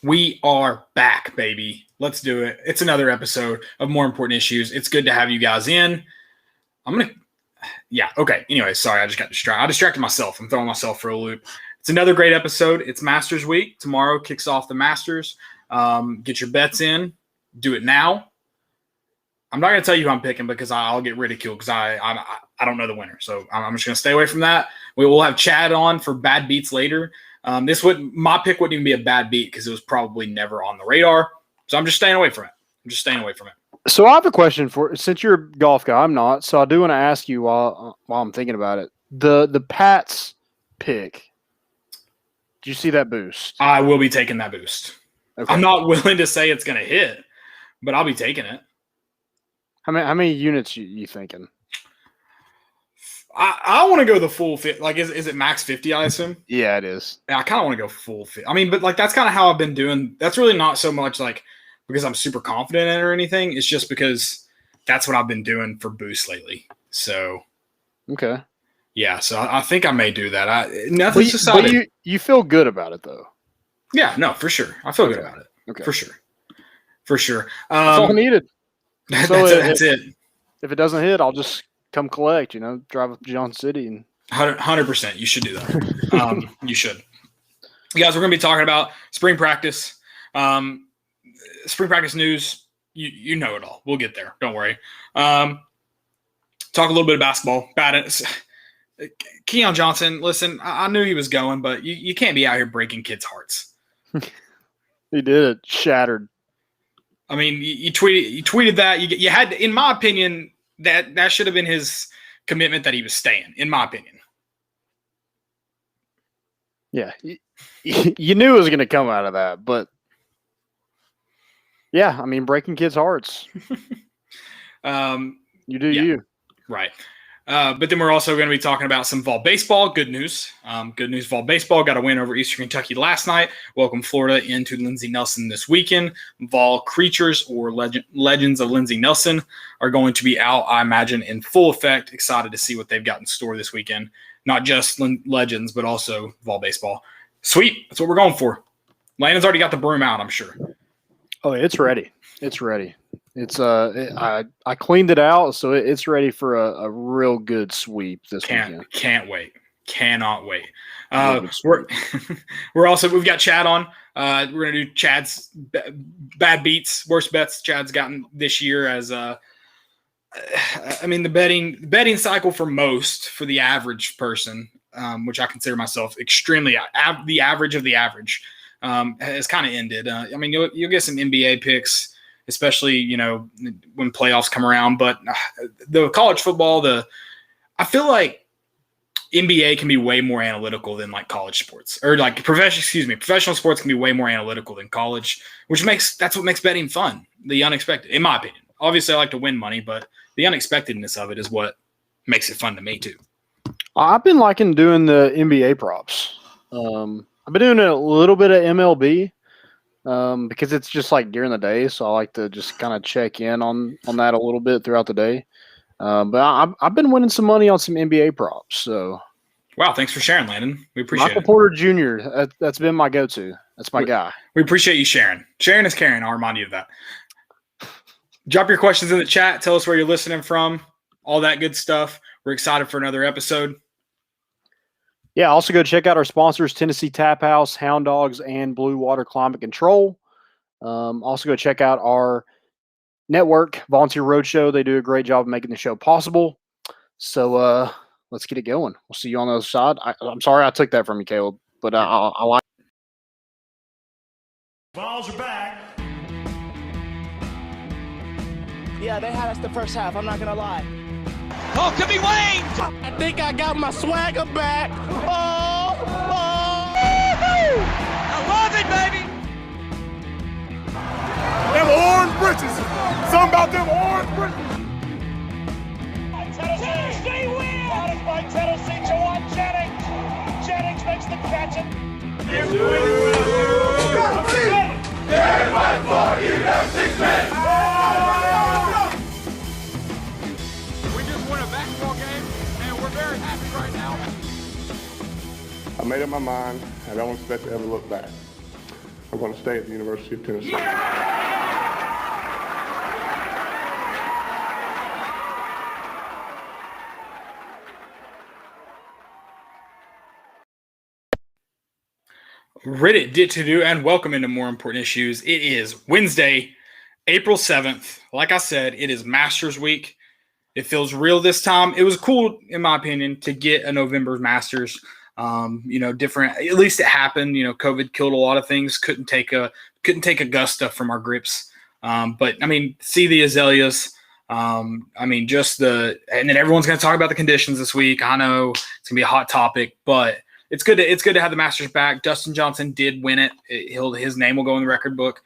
We are back, baby. Let's do it. It's another episode of More Important Issues. It's good to have you guys in. Anyway, sorry, I just got distracted. I distracted myself. I'm throwing myself for a loop. It's another great episode. It's Masters Week. Tomorrow kicks off the Masters. Get your bets in. Do it now. I'm not going to tell you who I'm picking because I'll get ridiculed because I don't know the winner. So I'm just going to stay away from that. We will have Chad on for bad beats later. My pick wouldn't even be a bad beat because it was probably never on the radar. So I'm just staying away from it. So I have a question since you're a golf guy, I'm not. So I do want to ask you while I'm thinking about it. The Pats pick. Did you see that boost? I will be taking that boost. Okay. I'm not willing to say it's going to hit, but I'll be taking it. How many units you thinking? I want to go the full fit. Like, is it max 50? I assume. Yeah, it is. Yeah, I kind of want to go full fit. I mean, but like that's kind of how I've been doing. That's really not so much like because I'm super confident in it or anything. It's just because that's what I've been doing for boost lately. So, okay. Yeah, so I think I may do that. Nothing's decided. But you feel good about it though. Yeah, no, for sure. I feel good about it. Okay, for sure. That's all I needed. So that's it. If it doesn't hit, I'll just come collect. Drive up to Johnson City and 100%. You should do that. You should. You guys, we're going to be talking about spring practice. Spring practice news. You know it all. We'll get there. Don't worry. Talk a little bit of basketball. Keon Johnson. Listen, I knew he was going, but you can't be out here breaking kids' hearts. He did it. Shattered. I mean, you tweeted that. You had, in my opinion, that should have been his commitment that he was staying, in my opinion. Yeah. You knew it was going to come out of that, but yeah, I mean, breaking kids' hearts. You do you. Right. But then we're also going to be talking about some Vol baseball. Good news. Vol baseball got a win over Eastern Kentucky last night. Welcome Florida into Lindsey Nelson this weekend. Vol creatures or legends of Lindsey Nelson are going to be out, I imagine, in full effect. Excited to see what they've got in store this weekend. Not just legends, but also Vol baseball. Sweet. That's what we're going for. Landon's already got the broom out, I'm sure. Oh, it's ready. It's ready. It's I cleaned it out, so it's ready for a real good sweep this weekend. Can't wait. Cannot wait. We've got Chad on. We're gonna do Chad's bad beats, worst bets Chad's gotten this year. As the betting cycle for the average person, which I consider myself extremely the average of the average, has kind of ended. You'll get some NBA picks, especially, when playoffs come around. But the college football, I feel like NBA can be way more analytical than like college sports, or like professional sports can be way more analytical than college, that's what makes betting fun. The unexpected, in my opinion. Obviously, I like to win money, but the unexpectedness of it is what makes it fun to me too. I've been liking doing the NBA props. I've been doing a little bit of MLB. Because it's just like during the day, so I like to just kind of check in on that a little bit throughout the day. But I've been winning some money on some NBA props. So, wow, thanks for sharing, Landon. We appreciate Michael Porter Jr. That's been my go-to. That's my guy. We appreciate you sharing. Sharing is caring. I'll remind you of that. Drop your questions in the chat. Tell us where you're listening from. All that good stuff. We're excited for another episode. Yeah, also go check out our sponsors, Tennessee Tap House, Hound Dogs, and Blue Water Climate Control. Also go check out our network, Volunteer Roadshow. They do a great job of making the show possible. So let's get it going. We'll see you on the other side. I'm sorry I took that from you, Caleb, but I like it. Vols are back. Yeah, they had us the first half. I'm not going to lie. Oh, could be Wayne! I think I got my swagger back. Oh! I love it, baby! Them orange britches. Something about them orange britches. Tennessee wins! Got it by Tennessee to one Jennings. Jennings makes the catch. Everybody for you, them 6 men. Very happy right now. I made up my mind. I don't expect to ever look back. I want to stay at the University of Tennessee. Reddit did to do, and welcome into More Important Issues. It is Wednesday, April 7th. Like I said, it is Masters Week. It feels real this time. It was cool, in my opinion, to get a November Masters. Different. At least it happened. COVID killed a lot of things. Couldn't take Augusta from our grips. But I mean, see the azaleas. And then everyone's going to talk about the conditions this week. I know it's going to be a hot topic, but it's good to have the Masters back. Dustin Johnson did win it. His name will go in the record book.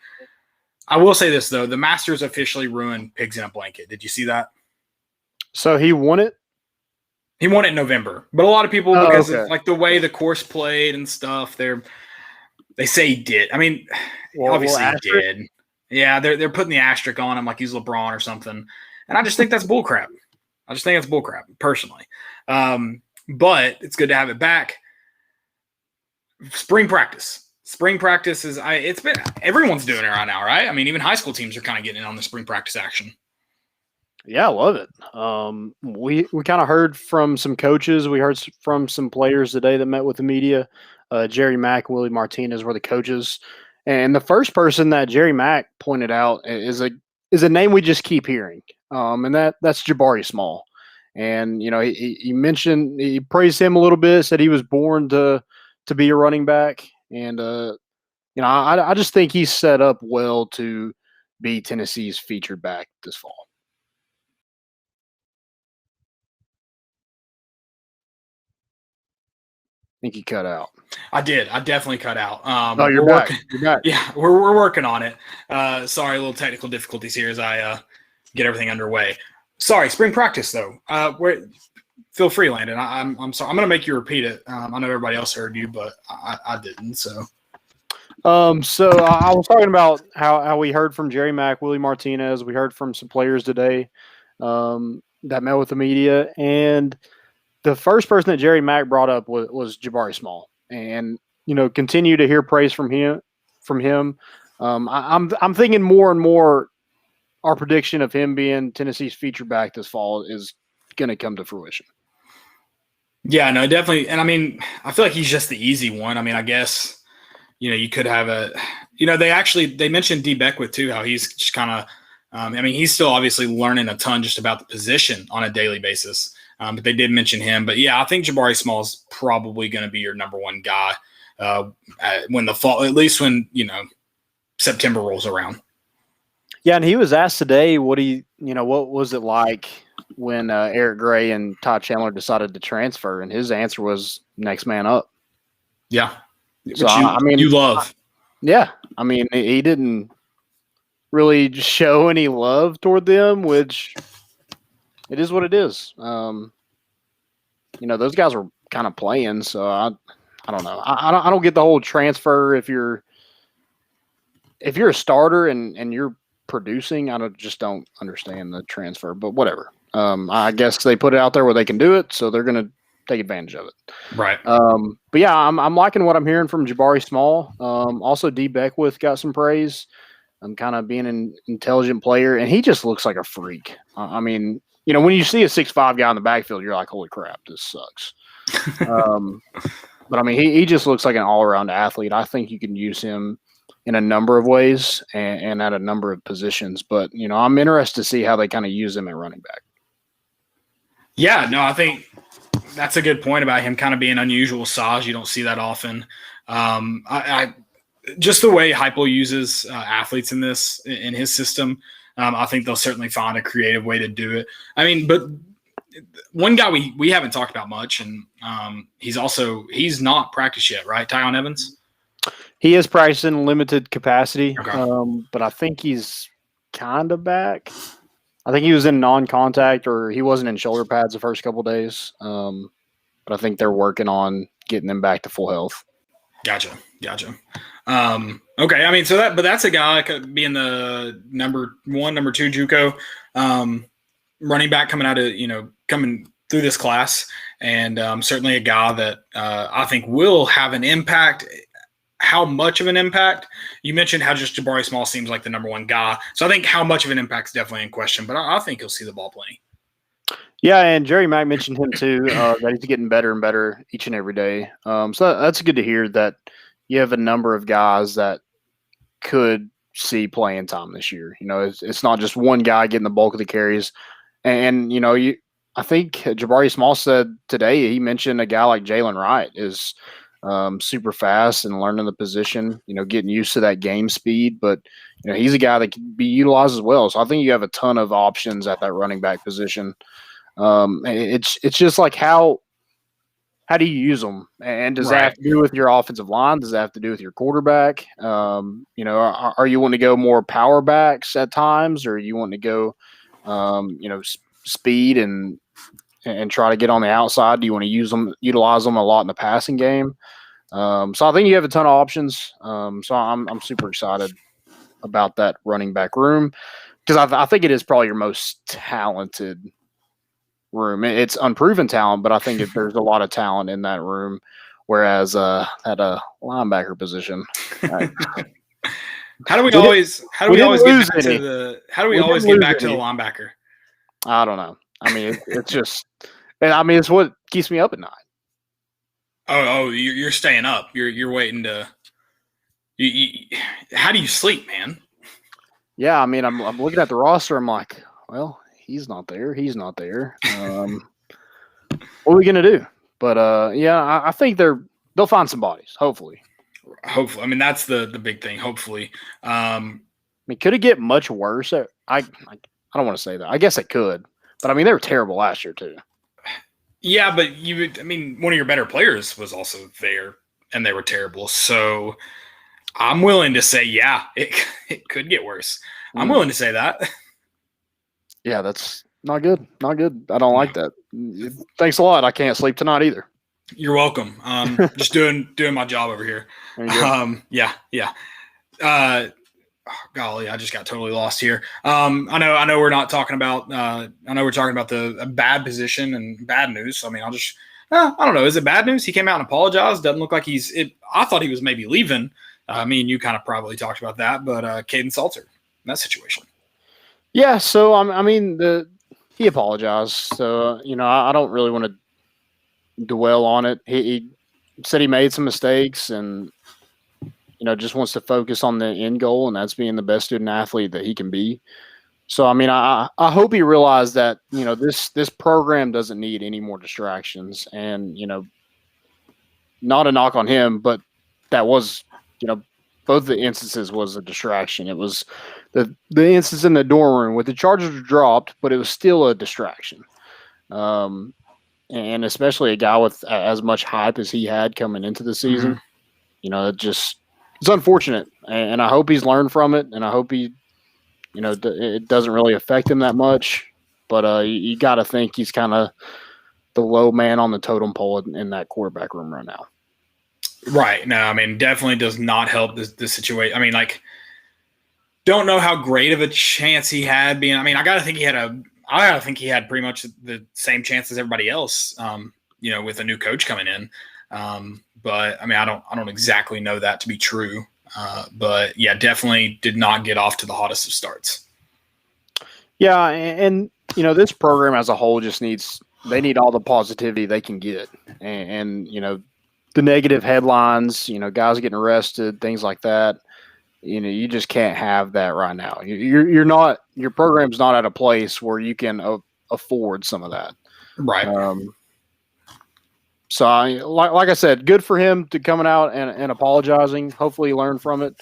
I will say this though: the Masters officially ruined Pigs in a Blanket. Did you see that? So he won it? He won it in November. But a lot of people, because okay. of like the way the course played and stuff, they say he did. I mean, obviously he did. Yeah, they're putting the asterisk on him like he's LeBron or something. And I just think that's bullcrap. Personally. But it's good to have it back. Spring practice is everyone's doing it right now, right? I mean, even high school teams are kind of getting in on the spring practice action. Yeah, I love it. We kind of heard from some coaches. We heard from some players today that met with the media. Jerry Mack and Willie Martinez were the coaches. And the first person that Jerry Mack pointed out is a name we just keep hearing. And that's Jabari Small. And, he praised him a little bit, said he was born to be a running back. And, I just think he's set up well to be Tennessee's featured back this fall. I think you cut out. I did. I definitely cut out. You're back. You're back. Yeah, we're working on it. Sorry, a little technical difficulties here as I get everything underway. Sorry, spring practice though. Feel free, Landon. I'm sorry. I'm going to make you repeat it. I know everybody else heard you, but I didn't. So I was talking about how we heard from Jerry Mack, Willie Martinez. We heard from some players today that met with the media, and the first person that Jerry Mack brought up was Jabari Small, and continue to hear praise from him. I'm thinking more and more our prediction of him being Tennessee's featured back this fall is going to come to fruition. Yeah, no, definitely. And I mean, I feel like he's just the easy one. I mean, I guess, you could have they mentioned D Beckwith too, how he's just kind of, he's still obviously learning a ton just about the position on a daily basis. But they did mention him. But yeah, I think Jabari Small is probably going to be your number one guy when the fall, at least when, September rolls around. Yeah, and he was asked today what was it like when Eric Gray and Todd Chandler decided to transfer, and his answer was next man up. Yeah. So, you love. Yeah. I mean, he didn't really show any love toward them, which it is what it is. Those guys were kind of playing, so I don't know. I don't get the whole transfer if you're a starter and you're producing. I just don't understand the transfer, but whatever. I guess they put it out there where they can do it, so they're going to take advantage of it. Right. But yeah, I'm liking what I'm hearing from Jabari Small. Also, D Beckwith got some praise. I'm kind of being an intelligent player, and he just looks like a freak. When you see a 6'5" guy in the backfield, you're like, holy crap, this sucks. But he just looks like an all-around athlete. I think you can use him in a number of ways and at a number of positions. But, I'm interested to see how they kind of use him at running back. Yeah, no, I think that's a good point about him kind of being unusual size. You don't see that often. I just the way Heupel uses athletes in his system, I think they'll certainly find a creative way to do it. But one guy we haven't talked about much, and he's not practiced yet, right? Tyon Evans? He is practicing limited capacity, okay. But I think he's kind of back. I think he was in non-contact, or he wasn't in shoulder pads the first couple of days. But I think they're working on getting him back to full health. Gotcha. Okay. So that's a guy could be in the number 1, number 2 JUCO running back coming out of, coming through this class. And certainly a guy that I think will have an impact. how much of an impact. You mentioned how just Jabari Small seems like the number one guy. So I think how much of an impact is definitely in question, but I think he'll see the ball plenty. Yeah, and Jerry Mack mentioned him too, that he's getting better and better each and every day. So that's good to hear that you have a number of guys that could see playing time this year. It's not just one guy getting the bulk of the carries. And I think Jabari Small said today, he mentioned a guy like Jalen Wright is super fast and learning the position, getting used to that game speed. But, he's a guy that can be utilized as well. So I think you have a ton of options at that running back position. It's just like how do you use them? And does that have to do with your offensive line? Does that have to do with your quarterback? Are you wanting to go more power backs at times, or you want to go, speed and try to get on the outside? Do you want to utilize them a lot in the passing game? So I think you have a ton of options. So I'm super excited about that running back room, because I think it is probably your most talented room. It's unproven talent, but I think there's a lot of talent in that room. Whereas at a linebacker position, how do we always get back to the linebacker? I don't know. I mean, it's just, it's what keeps me up at night. Oh, you're staying up. You're waiting to. How do you sleep, man? Yeah, I mean, I'm looking at the roster. I'm like, well, he's not there. He's not there. What are we gonna do? But I think they'll find some bodies. Hopefully. I mean, that's the big thing. Hopefully. Could it get much worse? I don't want to say that. I guess it could. But I mean, they were terrible last year too. Yeah, but one of your better players was also there, and they were terrible. So I'm willing to say, yeah, it could get worse. I'm willing to say that. Yeah, that's not good. Not good. I don't like that. Thanks a lot. I can't sleep tonight either. You're welcome. Just doing my job over here. Yeah. Golly, I just got totally lost here. I know we're not talking about. I know we're talking about the bad position and bad news. So, I mean, I don't know. Is it bad news? He came out and apologized. Doesn't look like I thought he was maybe leaving. Me and you kind of probably talked about that, but Kaidon Salter, in that situation. Yeah. So he apologized. So I don't really want to dwell on it. He said he made some mistakes and just wants to focus on the end goal, and that's being the best student athlete that he can be. So, I hope he realized that, this program doesn't need any more distractions, and, not a knock on him, but that was, both the instances was a distraction. It was the instance in the dorm room with the Chargers dropped, but it was still a distraction. And especially a guy with as much hype as he had coming into the season, it's unfortunate, and I hope he's learned from it, and I hope he, it doesn't really affect him that much. But you got to think he's kind of the low man on the totem pole in that quarterback room right now. Right. No, definitely does not help this situation. Don't know how great of a chance he had being. I gotta think he had pretty much the same chance as everybody else. With a new coach coming in. But I don't exactly know that to be true. But yeah, definitely did not get off to the hottest of starts. Yeah. And this program as a whole they need all the positivity they can get. And the negative headlines, guys getting arrested, things like that. You just can't have that right now. Your program's not at a place where you can afford some of that. Right. So, like I said, good for him to coming out and apologizing. Hopefully, he learned from it.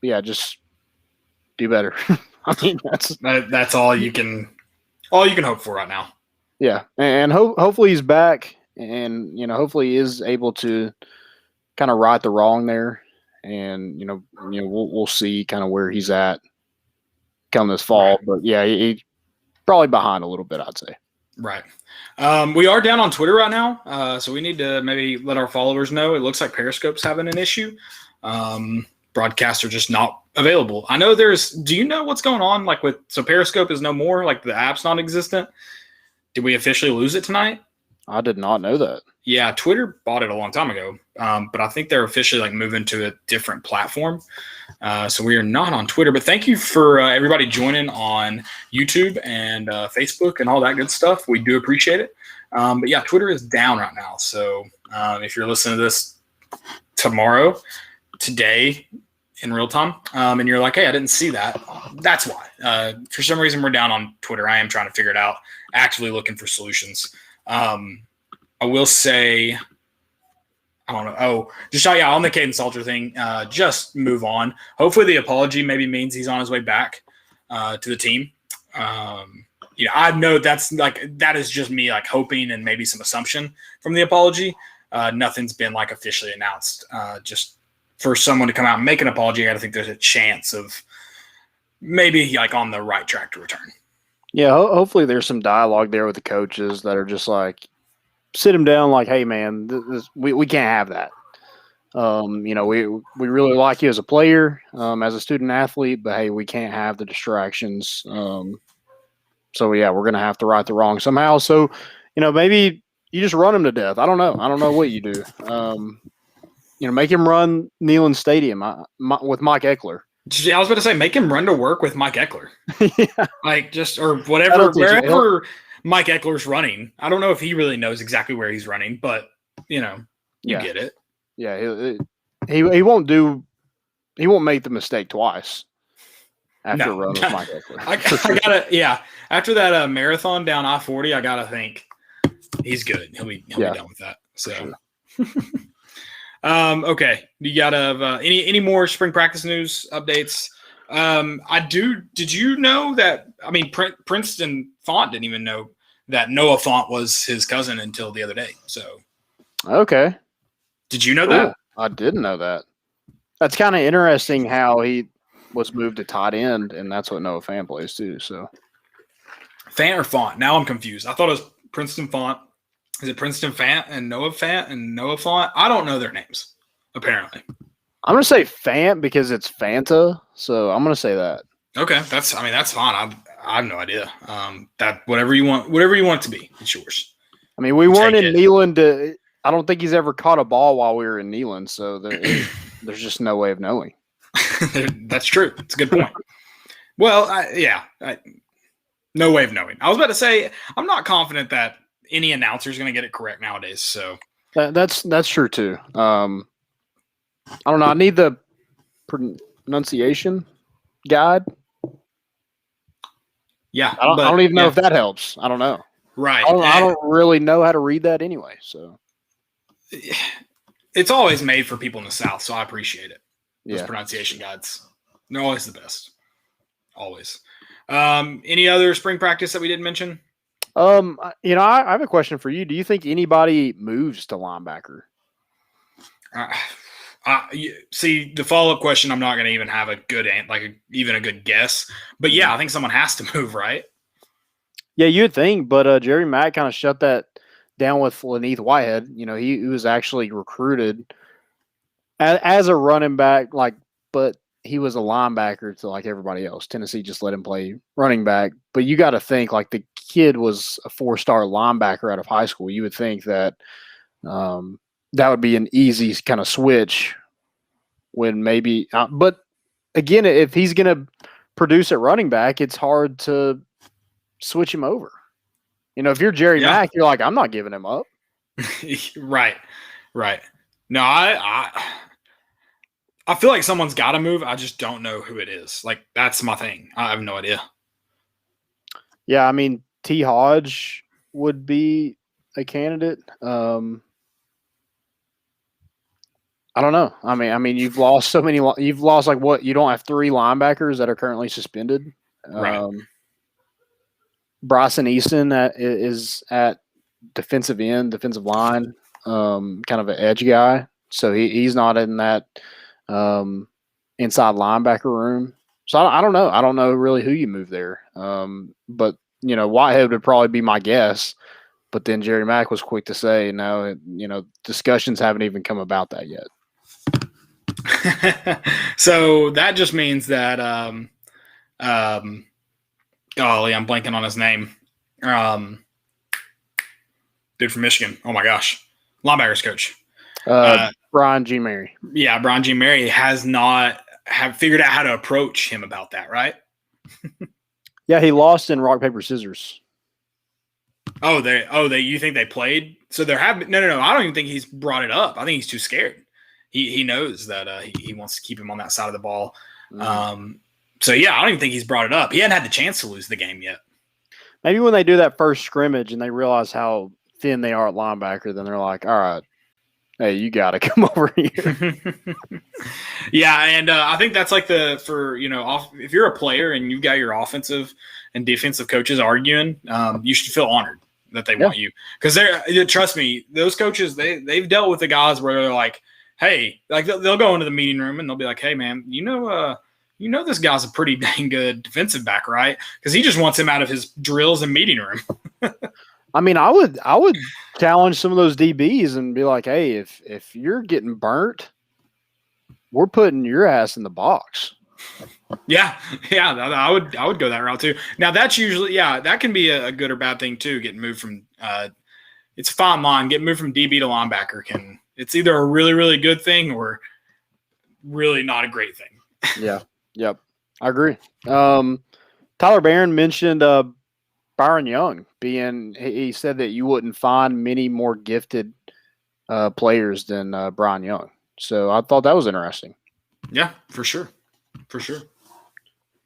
Yeah, just do better. That's all you can hope for right now. Yeah, and hopefully he's back, and hopefully he is able to kind of right the wrong there, and we'll see kind of where he's at come this fall. Right. But yeah, he's probably behind a little bit, I'd say. Right. We are down on Twitter right now, so we need to maybe let our followers know. It looks like Periscope's having an issue. Broadcasts are just not available. I know do you know what's going on? So Periscope is no more, like the app's non-existent. Did we officially lose it tonight? I did not know that. Yeah, Twitter bought it a long time ago, but I think they're officially like moving to a different platform. So we are not on Twitter. But thank you for everybody joining on YouTube and Facebook and all that good stuff. We do appreciate it. But yeah, Twitter is down right now. So if you're listening to this today in real time, and you're like, hey, I didn't see that, that's why. For some reason, we're down on Twitter. I am trying to figure it out, actively looking for solutions. I will say, I don't know. Oh, just on the Kaidon Salter thing, just move on. Hopefully the apology maybe means he's on his way back to the team. I know that is just me like hoping and maybe some assumption from the apology. Nothing's been like officially announced. Just for someone to come out and make an apology, I got to think there's a chance of maybe like on the right track to return. Yeah, hopefully there's some dialogue there with the coaches that are just like, sit him down like, hey, man, we can't have that. We really like you as a player, as a student athlete, but, hey, we can't have the distractions. So, yeah, we're going to have to right the wrong somehow. So, maybe you just run him to death. I don't know. I don't know what you do. Make him run Neyland Stadium with Mike Eckler. I was about to say, make him run to work with Mike Eckler. Yeah. Like just or whatever, wherever Mike Eckler's running. I don't know if he really knows exactly where he's running, but you get it. Yeah, he won't make the mistake twice after a run with Mike Eckler. I gotta after that marathon down I-40, I gotta think he's good. He'll be done with that. So sure. Okay. You got any more spring practice news updates? Did you know that? I mean, Princeton Font didn't even know that Noah Font was his cousin until the other day. So, okay. Did you know that? I didn't know that. That's kind of interesting how he was moved to tight end, and that's what Noah Fant plays too. So, Fant or Font? Now I'm confused. I thought it was Princeton Font. Is it Princeton Fant and Noah Font? I don't know their names, apparently. I'm going to say Fant because it's Fanta, so I'm going to say that. Okay, that's fine. I have no idea. That whatever you want it to be, it's yours. I mean, we weren't in Neyland. I don't think he's ever caught a ball while we were in Neyland, so there's just no way of knowing. That's true. It's a good point. Well, no way of knowing. I was about to say, I'm not confident that any announcer is going to get it correct nowadays. So that's true too. I don't know. I need the pronunciation guide. Yeah, I don't even know if that helps. I don't know. Right. I don't really know how to read that anyway. So it's always made for people in the South, so I appreciate it. Those Yeah. pronunciation guides. They're always the best. Always. Any other spring practice that we didn't mention? I have a question for you. Do you think anybody moves to linebacker? See, the follow-up question, I'm not going to even have a good even a good guess. But yeah, I think someone has to move, right? Yeah, you'd think, but Jerry Mack kind of shut that down with Laneith Whitehead. He was actually recruited as a running back, but he was a linebacker to like everybody else. Tennessee just let him play running back. But you got to think the kid was a 4-star linebacker out of high school. You would think that that would be an easy kind of switch when maybe but again, if he's going to produce at running back, it's hard to switch him over. If you're Jerry Mack, you're like, I'm not giving him up. Right. No, I feel like someone's got to move. I just don't know who it is. Like, that's my thing. I have no idea. Yeah, I mean, T. Hodge would be a candidate. I don't know. I mean, you've lost so many. You've lost what? You don't have 3 linebackers that are currently suspended. Right. Bryson Easton is at defensive line, kind of an edge guy. So he's not in that inside linebacker room. So I don't know. I don't know really who you move there. But Whitehead would probably be my guess. But then Jerry Mack was quick to say, no, discussions haven't even come about that yet. So that just means that golly, I'm blanking on his name. dude from Michigan. Oh my gosh, linebackers coach. Brian G. Mary. Yeah, Brian G. Mary has not have figured out how to approach him about that, right? Yeah, he lost in rock paper scissors. You think they played? So there have been, no. I don't even think he's brought it up. I think he's too scared. He knows that he wants to keep him on that side of the ball. So yeah, I don't even think he's brought it up. He hadn't had the chance to lose the game yet. Maybe when they do that first scrimmage and they realize how thin they are at linebacker, then they're like, all right, hey, you got to come over here. Yeah, and I think that's like if you're a player and you've got your offensive and defensive coaches arguing, you should feel honored that they want you. Because trust me, those coaches, they've dealt with the guys where they're like, hey, like they'll go into the meeting room and they'll be like, hey, man, this guy's a pretty dang good defensive back, right? Because he just wants him out of his drills and meeting room. I mean, I would challenge some of those DBs and be like, hey, if you're getting burnt, we're putting your ass in the box. Yeah, I would go that route too. Now that's usually that can be a good or bad thing too. Getting moved from it's a fine line. Getting moved from DB to linebacker it's either a really really good thing or really not a great thing. Yeah, yep, I agree. Tyler Barron mentioned Byron Young he said that you wouldn't find many more gifted players than Brian Young. So I thought that was interesting. Yeah, for sure.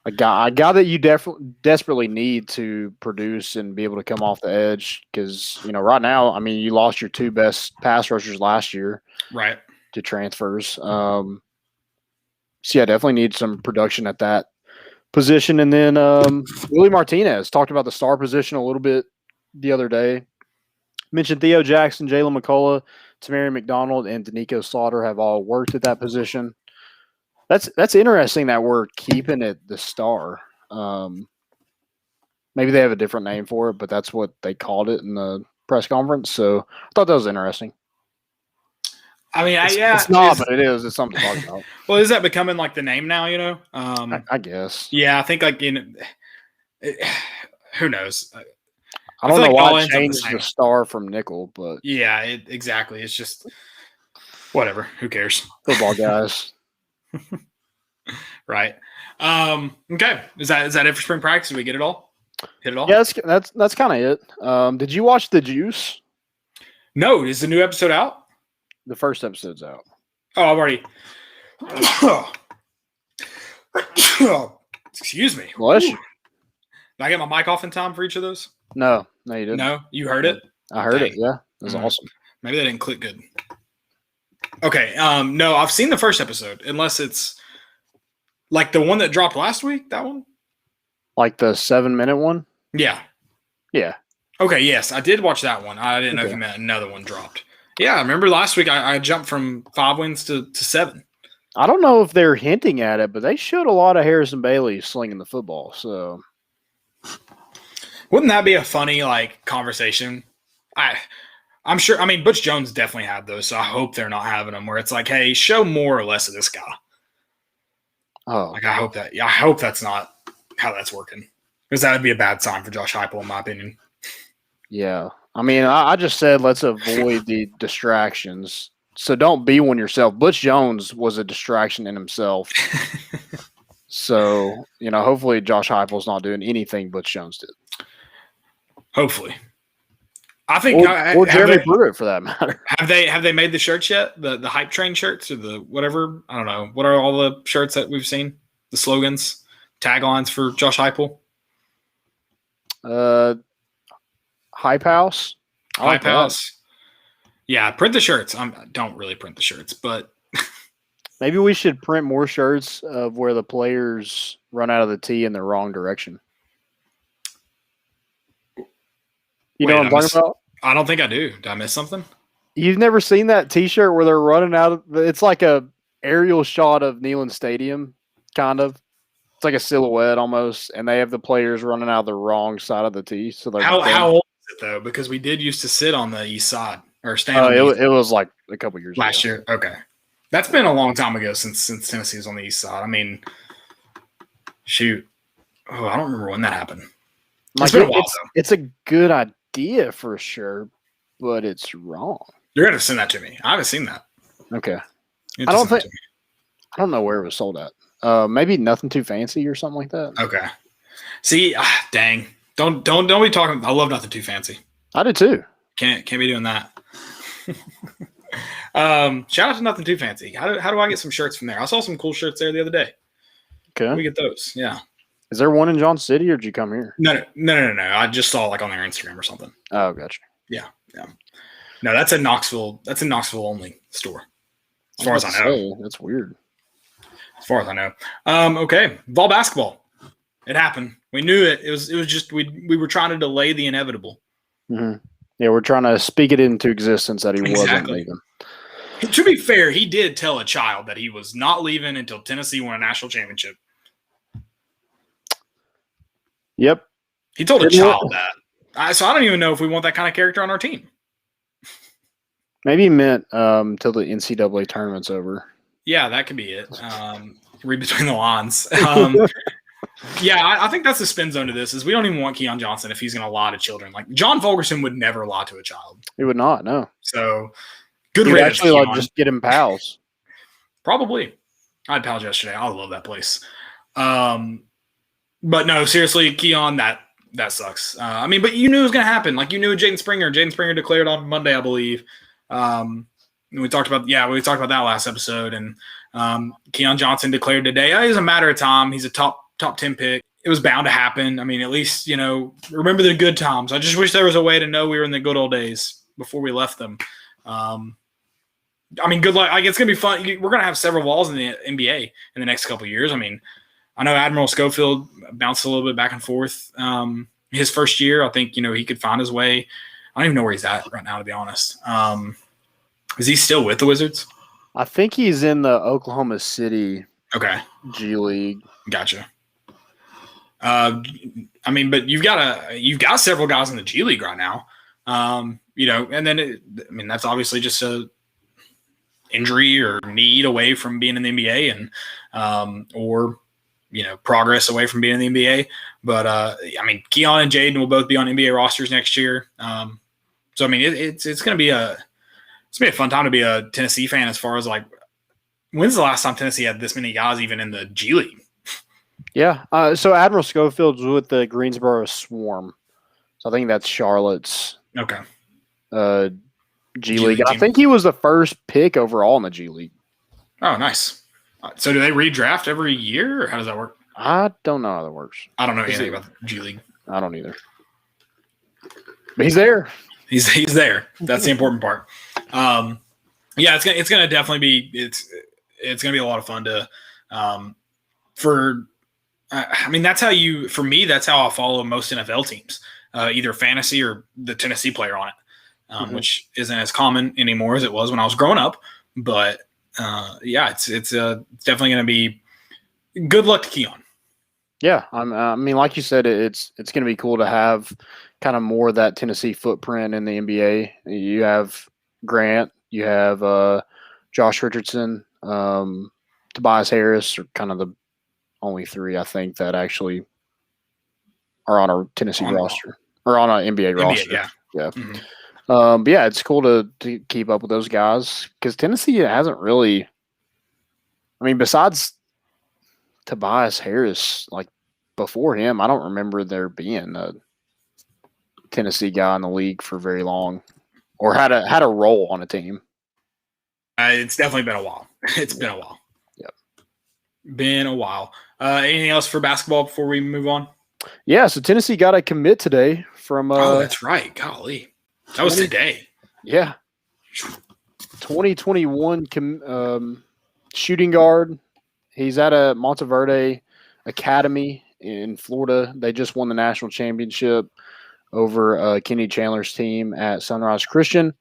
A guy that you desperately need to produce and be able to come off the edge because, right now, I mean, you lost your two best pass rushers last year right to transfers. So, yeah, definitely need some production at that position. And then Willie Martinez talked about the star position a little bit the other day. Mentioned Theo Jackson, Jalen McCullough, Tamari McDonald, and Danico Slaughter have all worked at that position. That's interesting that we're keeping it the star. Maybe they have a different name for it, but that's what they called it in the press conference. So I thought that was interesting. I mean, it's not, but it is. It's something to talk about. Well, is that becoming like the name now? I guess. Yeah, I think who knows? I don't know why it changed the star from nickel, but yeah, exactly. It's just whatever. Who cares? Football guys. Right. Okay. Is that it for spring practice? Did we get it all? Hit it all? Yeah, that's kind of it. Did you watch The Juice? No. Is the new episode out? The first episode's out. Oh, I've already. Excuse me. Bless you. Did I get my mic off in time for each of those? No, you didn't. No, you heard it. I heard it. Yeah, it was awesome. Maybe that didn't click good. Okay. No, I've seen the first episode, unless it's like the one that dropped last week. That one, like the 7-minute one. Yeah. Okay. Yes, I did watch that one. I didn't know if you meant another one dropped. Yeah, I remember last week I jumped from 5 wins to 7. I don't know if they're hinting at it, but they showed a lot of Harrison Bailey slinging the football. So, wouldn't that be a funny conversation? I'm sure. I mean, Butch Jones definitely had those, so I hope they're not having them where it's like, hey, show more or less of this guy. Oh, I hope that. Yeah, I hope that's not how that's working, because that would be a bad sign for Josh Heupel, in my opinion. Yeah. I mean, I just said let's avoid the distractions. So don't be one yourself. Butch Jones was a distraction in himself. So, hopefully Josh Heupel's not doing anything Butch Jones did. Hopefully. I think or Jeremy Pruitt for that matter. Have they made the shirts yet? The hype train shirts or the whatever? I don't know. What are all the shirts that we've seen? The slogans, taglines for Josh Heupel? Hype House. Hype House. Yeah, print the shirts. I don't really print the shirts, but maybe we should print more shirts of where the players run out of the tee in the wrong direction. You know what I'm talking about? I don't think I do. Did I miss something? You've never seen that T-shirt where they're running out of? It's like a aerial shot of Neyland Stadium, kind of. It's like a silhouette almost, and they have the players running out the wrong side of the tee. So how old is it though? Because we did used to sit on the east side or stand. It was like a couple years last year. Okay, that's been a long time ago since Tennessee was on the east side. I mean, shoot, I don't remember when that happened. It's a good idea for sure, but it's wrong. You're gonna send that to me. I haven't seen that. Okay. You have I to don't send that think to me. I don't know where it was sold at. Maybe Nothing Too Fancy or something like that. Okay. See, dang. Don't be talking. I love Nothing Too Fancy. I did too. Can't be doing that. Shout out to Nothing Too Fancy. How do I get some shirts from there? I saw some cool shirts there the other day. Okay. We get those. Yeah. Is there one in Johnson City, or did you come here? No. I just saw like on their Instagram or something. Oh, gotcha. Yeah. No, that's a Knoxville. That's a Knoxville only store, as far as I know. That's weird. As far as I know. Okay. Vol basketball. It happened. We knew it. It was just we were trying to delay the inevitable. Mm-hmm. Yeah, we're trying to speak it into existence that he wasn't Exactly. leaving. To be fair, he did tell a child that he was not leaving until Tennessee won a national championship. Yep. He told a child that. So I don't even know if we want that kind of character on our team. Maybe he meant till the NCAA tournament's over. Yeah, that could be it. Read between the lines. Yeah, I think that's the spin zone to this is we don't even want Keon Johnson if he's going to lie to children. Like John Fulkerson would never lie to a child. He would not, no. So good He'd riddance, actually Keon. just get him pals. Probably. I had pals yesterday. I love that place. But no, seriously, Keon, that sucks. But you knew it was going to happen. Like you knew Jaden Springer. Jaden Springer declared on Monday, I believe. We talked about that last episode. And Keon Johnson declared today. It was a matter of time. He's a top 10 pick. It was bound to happen. I mean, at least, remember the good times. I just wish there was a way to know we were in the good old days before we left them. Good luck. Like, it's going to be fun. We're going to have several Vols in the NBA in the next couple of years. I mean, I know Admiral Schofield bounced a little bit back and forth. His first year, I think, he could find his way. I don't even know where he's at right now, to be honest. Is he still with the Wizards? I think he's in the Oklahoma City G League. Gotcha. But you've got several guys in the G League right now. And then that's obviously just a injury or need away from being in the NBA or progress away from being in the NBA. But Keon and Jaden will both be on NBA rosters next year. It's going to be a fun time to be a Tennessee fan as far as like, when's the last time Tennessee had this many guys even in the G League? Yeah. So Admiral Schofield's with the Greensboro Swarm. So I think that's Charlotte's G League. I think he was the first pick overall in the G League. Oh, nice. So do they redraft every year, or how does that work? I don't know how that works. I don't know anything about the G League. I don't either. But he's there. He's there. That's the important part. It's gonna definitely be it's gonna be a lot of fun to that's how I follow most NFL teams, either fantasy or the Tennessee player on it, which isn't as common anymore as it was when I was growing up. But it's definitely going to be good luck to Keon. Yeah, like you said, it's going to be cool to have kind of more of that Tennessee footprint in the NBA. You have Grant, you have Josh Richardson, Tobias Harris are kind of the only three I think that actually are on a Tennessee roster or on an NBA roster. Yeah. Mm-hmm. It's cool to keep up with those guys because Tennessee hasn't really. Besides Tobias Harris, like before him, I don't remember there being a Tennessee guy in the league for very long, or had a role on a team. It's definitely been a while. It's been a while. Yep, been a while. Anything else for basketball before we move on? Yeah, so Tennessee got a commit today from. Oh, that's right. Golly, that was today. Yeah, 2021 shooting guard. He's at a Monteverde Academy in Florida. They just won the national championship over Kenny Chandler's team at Sunrise Christian.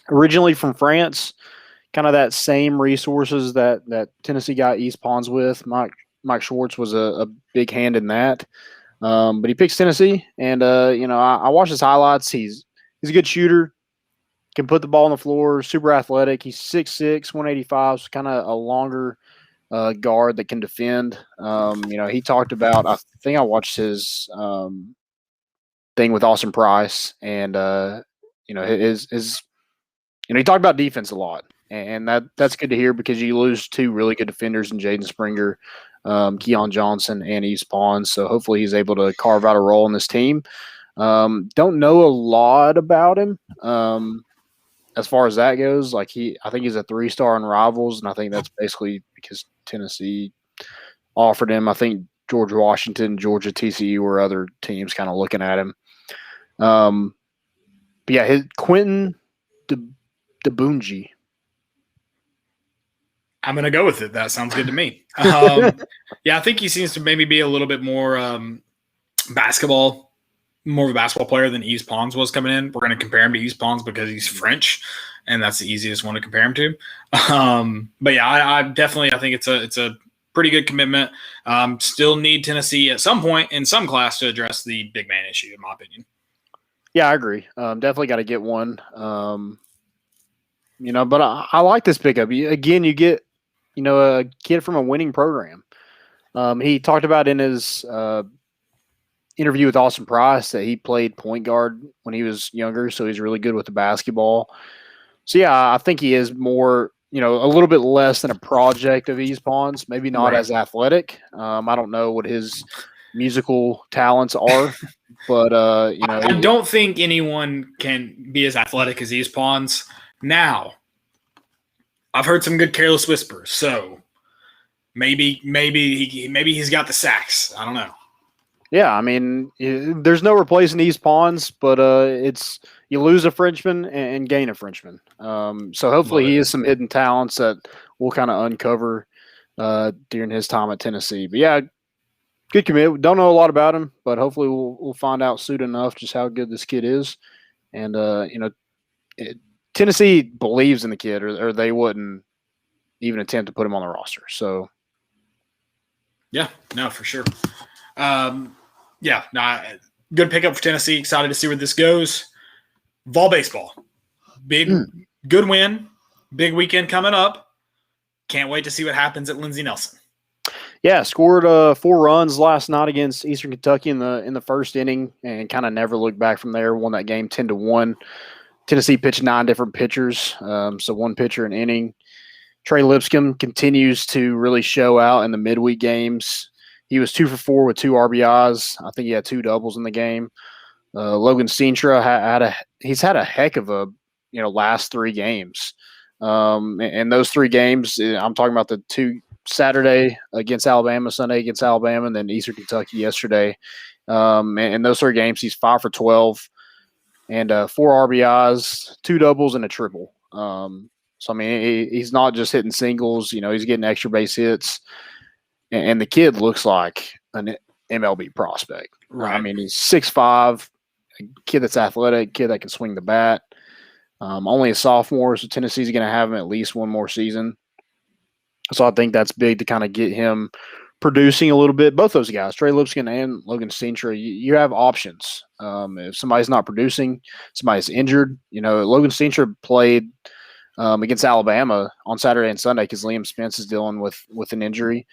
Originally from France, kind of that same resources that Tennessee got East Ponds with. Mike Schwartz was a big hand in that. But he picks Tennessee, and I watched his highlights. He's a good shooter, can put the ball on the floor, super athletic. He's 6'6", 185, so kind of a longer guard that can defend. He talked about, I think I watched his thing with Austin Price, and he talked about defense a lot, and that's good to hear because you lose two really good defenders in Jaden Springer, Keon Johnson, and East Pons. So hopefully he's able to carve out a role in this team. Don't know a lot about him as far as that goes. I think he's a 3-star in Rivals, and I think that's basically because Tennessee offered him. I think George Washington, Georgia, TCU were other teams kind of looking at him. But yeah, Quentin DeBunji. I'm going to go with it. That sounds good to me. Yeah, I think he seems to maybe be a little bit more more of a basketball player than Yves Pons was coming in. We're going to compare him to Yves Pons because he's French, and that's the easiest one to compare him to. But yeah, I think it's a pretty good commitment. Still need Tennessee at some point in some class to address the big man issue, in my opinion. Yeah, I agree. Definitely got to get one. But I like this pickup. Again, you get, a kid from a winning program. He talked about in his interview with Austin Price that he played point guard when he was younger, so he's really good with the basketball. So, yeah, I think he is more, a little bit less than a project of East Pons, maybe not as athletic. I don't know what his musical talents are, but, I don't think anyone can be as athletic as East Pons. Now, I've heard some good careless whispers, so maybe he's got the sacks. I don't know. Yeah, I mean, there's no replacing East Pons, but it's you lose a Frenchman and gain a Frenchman. So hopefully he has some hidden talents that we'll kind of uncover during his time at Tennessee. But yeah, good commit. We don't know a lot about him, but hopefully we'll find out soon enough just how good this kid is. And Tennessee believes in the kid, or they wouldn't even attempt to put him on the roster. So, yeah, no, for sure. Good pickup for Tennessee. Excited to see where this goes. Vol baseball, good win, big weekend coming up. Can't wait to see what happens at Lindsey Nelson. Yeah, scored 4 runs last night against Eastern Kentucky in the first inning, and kind of never looked back from there. Won that game 10-1. Tennessee pitched 9 different pitchers, so 1 pitcher an inning. Trey Lipscomb continues to really show out in the midweek games. He was 2 for 4 with 2 RBIs. I think he had 2 doubles in the game. Logan Sintra he's had a heck of a last 3 games. And those 3 games, I'm talking about the 2 Saturday against Alabama, Sunday against Alabama, and then Eastern Kentucky yesterday. And those 3 games, he's 5 for 12 and 4 RBIs, 2 doubles, and a triple. So, I mean, he's not just hitting singles. He's getting extra base hits. And the kid looks like an MLB prospect. Right. I mean, he's 6'5", a kid that's athletic, kid that can swing the bat. Only a sophomore, so Tennessee's going to have him at least 1 more season. So I think that's big to kind of get him producing a little bit. Both those guys, Trey Lipscomb and Logan Sintra, you have options. If somebody's not producing, somebody's injured. Logan Sintra played against Alabama on Saturday and Sunday because Liam Spence is dealing with an injury.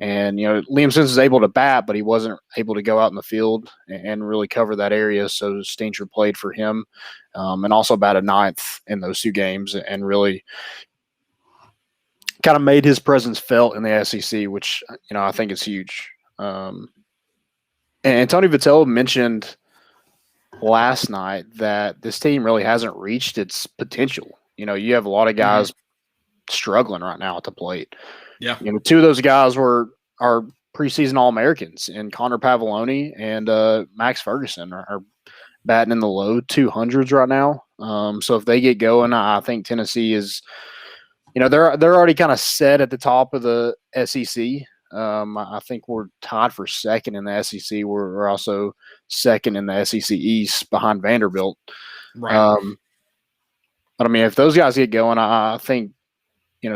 And, Liam Spence was able to bat, but he wasn't able to go out in the field and really cover that area. So Sintra played for him and also batted 9th in those 2 games and really kind of made his presence felt in the SEC, which, I think is huge. And Tony Vitello mentioned last night that this team really hasn't reached its potential. You have a lot of guys struggling right now at the plate. Yeah. 2 of those guys are preseason All-Americans, and Connor Pavoloni and Max Ferguson are batting in the low 200s right now. So if they get going, I think Tennessee is, they're already kind of set at the top of the SEC. I think we're tied for 2nd in the SEC. We're also 2nd in the SEC East behind Vanderbilt. Right. But I mean, if those guys get going, I think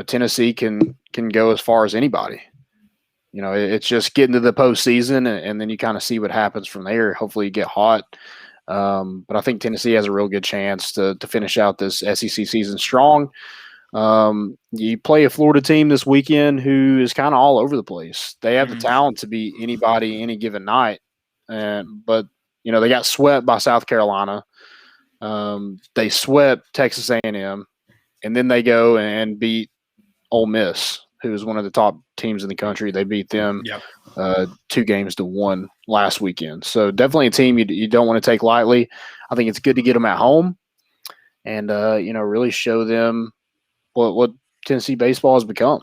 Tennessee can go as far as anybody. It's just getting to the postseason, and then you kind of see what happens from there. Hopefully, you get hot. But I think Tennessee has a real good chance to finish out this SEC season strong. You play a Florida team this weekend who is kind of all over the place. They have the talent to beat anybody any given night, but they got swept by South Carolina. They swept Texas A&M, and then they go and beat Ole Miss, who is one of the top teams in the country. They beat them 2-1 last weekend. So definitely a team you don't want to take lightly. I think it's good to get them at home and, really show them what Tennessee baseball has become.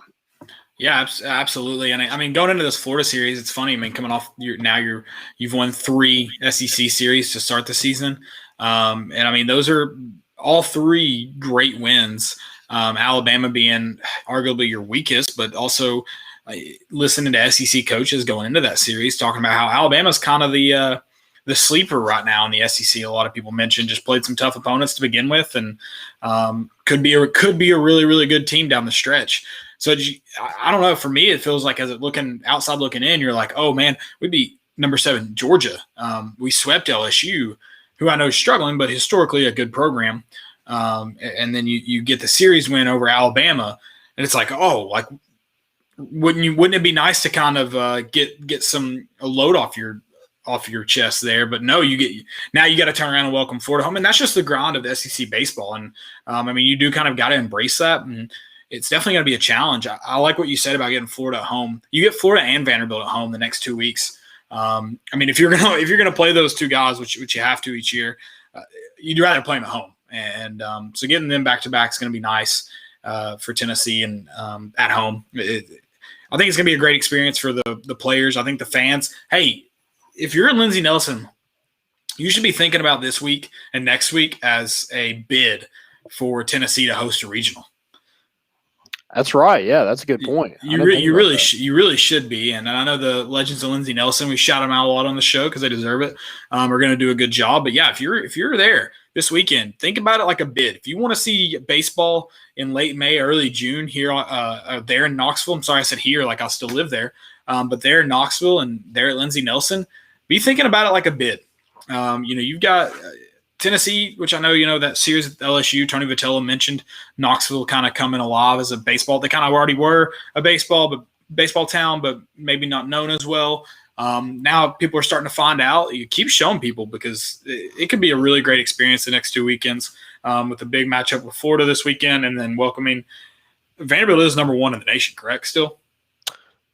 Yeah, absolutely. And I mean, going into this Florida series, it's funny. I mean, coming off you've won 3 SEC series to start the season, and I mean those are all 3 great wins. Alabama being arguably your weakest, but also listening to SEC coaches going into that series talking about how Alabama's kind of the sleeper right now in the SEC. A lot of people mentioned just played some tough opponents to begin with, and could be a really, really good team down the stretch. So I don't know. For me, it feels like outside looking in, you're like, oh man, we beat number 7 Georgia. We swept LSU, who I know is struggling, but historically a good program. And then you get the series win over Alabama, and it's like, oh, like wouldn't it be nice to kind of get a load off your chest there? But no, now you got to turn around and welcome Florida home, and that's just the grind of the SEC baseball. And I mean, you do kind of got to embrace that, and it's definitely going to be a challenge. I like what you said about getting Florida at home. You get Florida and Vanderbilt at home the next 2 weeks. I mean, if you're gonna play those 2 guys, which you have to each year, you'd rather play them at home. And so getting them back to back is going to be nice for Tennessee and at home. I think it's going to be a great experience for the players. I think the fans. Hey, if you're Lindsey Nelson, you should be thinking about this week and next week as a bid for Tennessee to host a regional. That's right. Yeah, that's a good point. You really should be. And I know the legends of Lindsey Nelson, we shout them out a lot on the show because they deserve it. We're going to do a good job. But yeah, if you're there this weekend, think about it like a bid. If you want to see baseball in late May, early June here, there in Knoxville. I'm sorry I said here, like I'll still live there. But there in Knoxville and there at Lindsey Nelson, be thinking about it like a bid. You've got Tennessee, which I know, that series with LSU, Tony Vitello mentioned Knoxville kind of coming alive as a baseball. They kind of already were a baseball town, but maybe not known as well. Now people are starting to find out. You keep showing people because it could be a really great experience the next 2 weekends with a big matchup with Florida this weekend and then welcoming Vanderbilt is number 1 in the nation, correct? Still?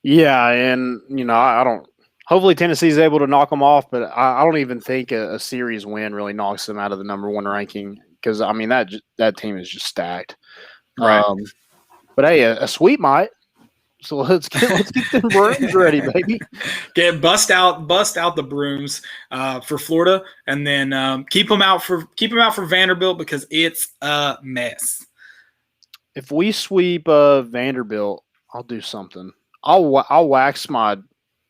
Yeah, and, I don't – hopefully Tennessee's able to knock them off, but I don't even think a series win really knocks them out of the number 1 ranking because, I mean, that team is just stacked. Right. But, hey, a sweep might. So let's get them brooms ready, baby. Bust out the brooms for Florida, and then keep them out for Vanderbilt because it's a mess. If we sweep Vanderbilt, I'll do something. I'll wax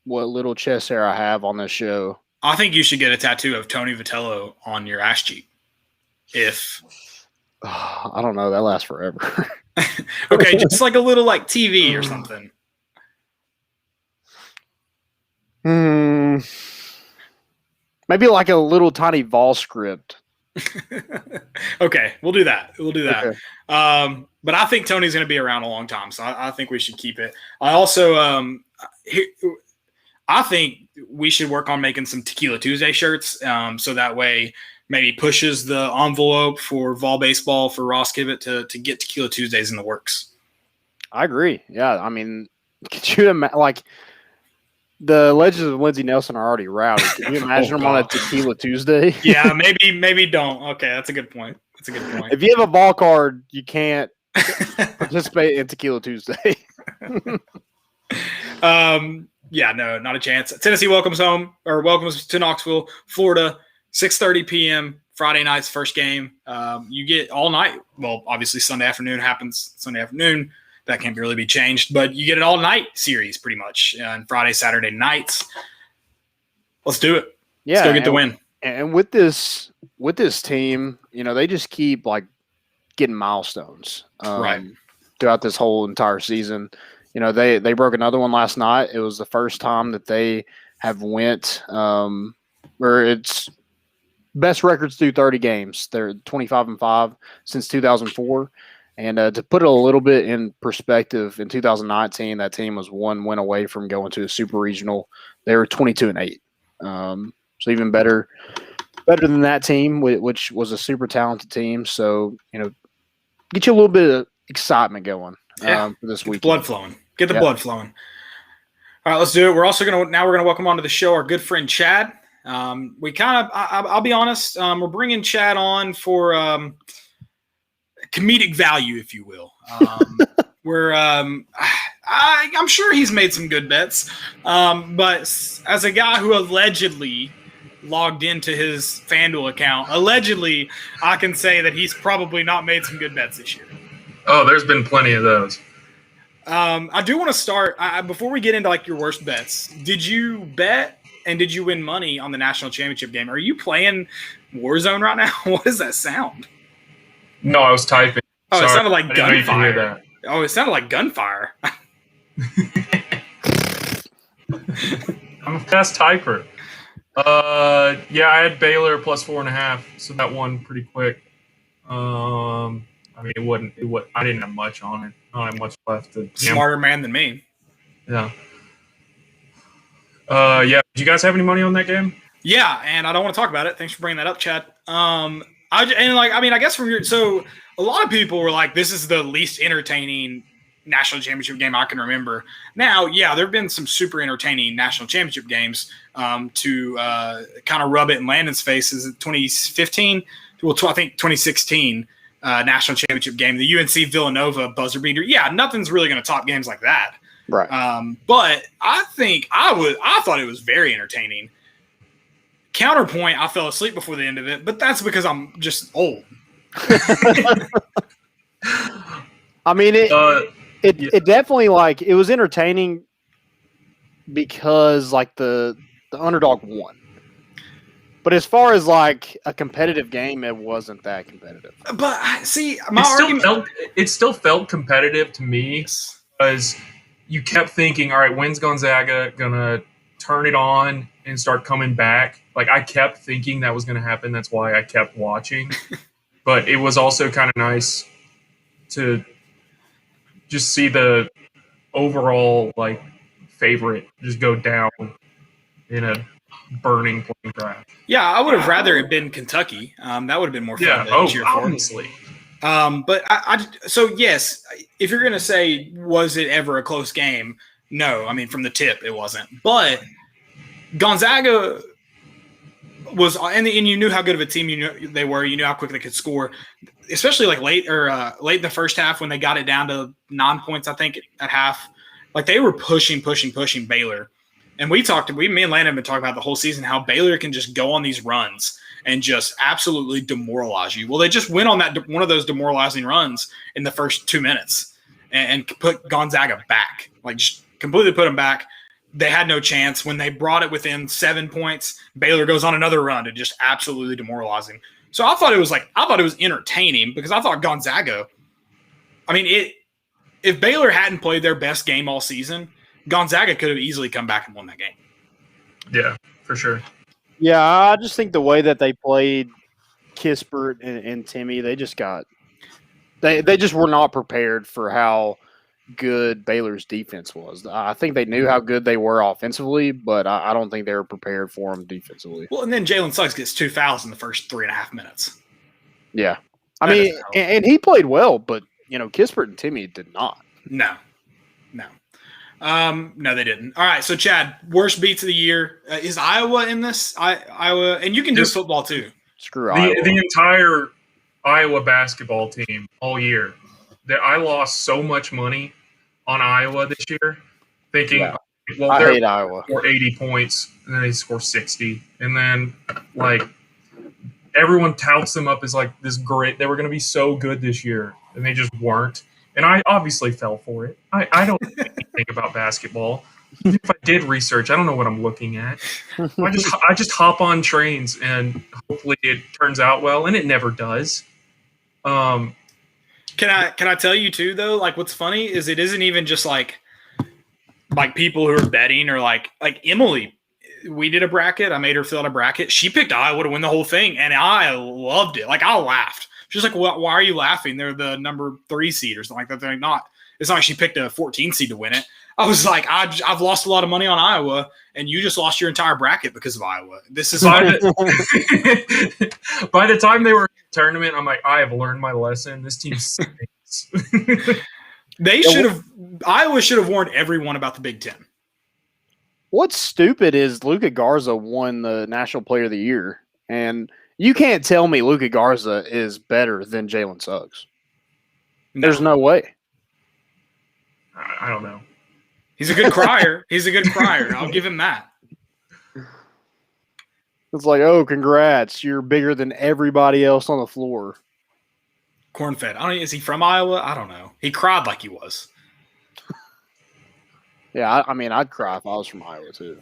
what little chest hair I have on this show. I think you should get a tattoo of Tony Vitello on your ass cheek. If I don't know, that lasts forever. Okay, just like a little like TV or something. Maybe like a little tiny vol script. Okay, we'll do that. Okay. But I think Tony's going to be around a long time, so I think we should keep it. I also I think we should work on making some Tequila Tuesday shirts, so that way maybe pushes the envelope for Vol Baseball for Ross Kivett to get Tequila Tuesdays in the works. I agree. Yeah, I mean, could you imagine, like, the legends of Lindsey Nelson are already rowdy. Can you imagine them on a Tequila Tuesday? Yeah, maybe don't. Okay, that's a good point. If you have a ball card, you can't participate in Tequila Tuesday. Yeah, no, not a chance. Tennessee welcomes to Knoxville, Florida, 6:30 p.m. Friday night's first game. You get all night. Well, obviously Sunday afternoon happens. Sunday afternoon, that can't really be changed, but you get an all-night series pretty much on Friday, Saturday nights. Let's do it. Yeah, let's go get the win. And with this team, they just keep like getting milestones right throughout this whole entire season. They broke another one last night. It was the first time that they have went where it's best records through 30 games. They're 25-5 since 2004. And to put it a little bit in perspective, in 2019, that team was 1 win away from going to a super regional. They were 22-8. So even better better than that team, which was a super talented team. So, get you a little bit of excitement going for this week. Blood flowing. Get the blood flowing. All right, let's do it. We're also we're going to welcome onto the show our good friend Chad. I'll be honest, we're bringing Chad on for comedic value, if you will. I'm sure he's made some good bets, but as a guy who allegedly logged into his FanDuel account, allegedly, I can say that he's probably not made some good bets this year. Oh, there's been plenty of those. I do want to start before we get into like your worst bets. Did you bet and did you win money on the national championship game? Are you playing Warzone right now? What does that sound? No, I was typing. Oh, Sorry. It sounded like gunfire. Oh, it sounded like gunfire. I'm a fast typer. Yeah, I had Baylor plus 4.5, so that won pretty quick. I mean, it wasn't. I didn't have much on it. I don't have much left. Smarter man than me. Yeah. Yeah. Did you guys have any money on that game? Yeah, and I don't want to talk about it. Thanks for bringing that up, Chad. I guess so a lot of people were like, this is the least entertaining national championship game I can remember. Now, yeah, there have been some super entertaining national championship games to kind of rub it in Landon's face. Is it 2015? Well, I think 2016 national championship game, the UNC Villanova buzzer beater. Yeah, nothing's really going to top games like that. Right. But I think I thought it was very entertaining. Counterpoint, I fell asleep before the end of it, but that's because I'm just old. I mean, it definitely it was entertaining because the underdog won. But as far as a competitive game, it wasn't that competitive. But see, it still felt competitive to me because you kept thinking, all right, when's Gonzaga gonna turn it on and start coming back? I kept thinking that was going to happen. That's why I kept watching. But it was also kind of nice to just see the overall favorite just go down in a burning plane crash. Yeah, I would have rather it been Kentucky. That would have been more fun to cheer for. Obviously. But so yes, if you're going to say, was it ever a close game? No, I mean, from the tip, it wasn't. But Gonzaga was, and you knew how good of a team they were. You knew how quick they could score, especially late in the first half when they got it down to 9 points, I think, at half. They were pushing Baylor. And me and Landon have been talking about the whole season how Baylor can just go on these runs and just absolutely demoralize you. Well, they just went on one of those demoralizing runs in the first 2 minutes and put Gonzaga back, just completely put them back. They had no chance. When they brought it within 7 points, Baylor goes on another run to just absolutely demoralizing. So I thought it was entertaining because I thought Gonzaga, if Baylor hadn't played their best game all season, Gonzaga could have easily come back and won that game. Yeah, for sure. Yeah, I just think the way that they played Kispert and Timmy, they just they just were not prepared for how good Baylor's defense was. I think they knew how good they were offensively, but I don't think they were prepared for them defensively. Well, and then Jalen Suggs gets 2 fouls in the first 3.5 minutes. Yeah. And he played well, but, Kispert and Timmy did not. No, they didn't. All right, so Chad, worst beats of the year. Is Iowa in this? Iowa, and you can do football too. Screw Iowa. The entire Iowa basketball team all year. I lost so much money on Iowa this year, thinking, I hate Iowa. Score 80 points, and then they score 60, and then everyone touts them up as this great. They were going to be so good this year, and they just weren't. And I obviously fell for it. I don't know anything about basketball. Even if I did research, I don't know what I'm looking at. I just hop on trains, and hopefully it turns out well, and it never does. Can I tell you too though? What's funny is it isn't even just people who are betting or like Emily. We did a bracket. I made her fill out a bracket. She picked Iowa to win the whole thing, and I loved it. I laughed. She's like, "Why are you laughing? They're the number 3 seed or something like that." They're not. It's not like she picked a 14 seed to win it. I was like, I've lost a lot of money on Iowa, and you just lost your entire bracket because of Iowa. This is by the time they were in the tournament, I'm like, I have learned my lesson. This team stinks. Iowa should have warned everyone about the Big Ten. What's stupid is Luka Garza won the National Player of the Year, and you can't tell me Luka Garza is better than Jalen Suggs. There's no way. I don't know. He's a good crier. I'll give him that. It's like, oh, congrats. You're bigger than everybody else on the floor. Corn-fed. Is he from Iowa? I don't know. He cried like he was. Yeah, I mean, I'd cry if I was from Iowa too.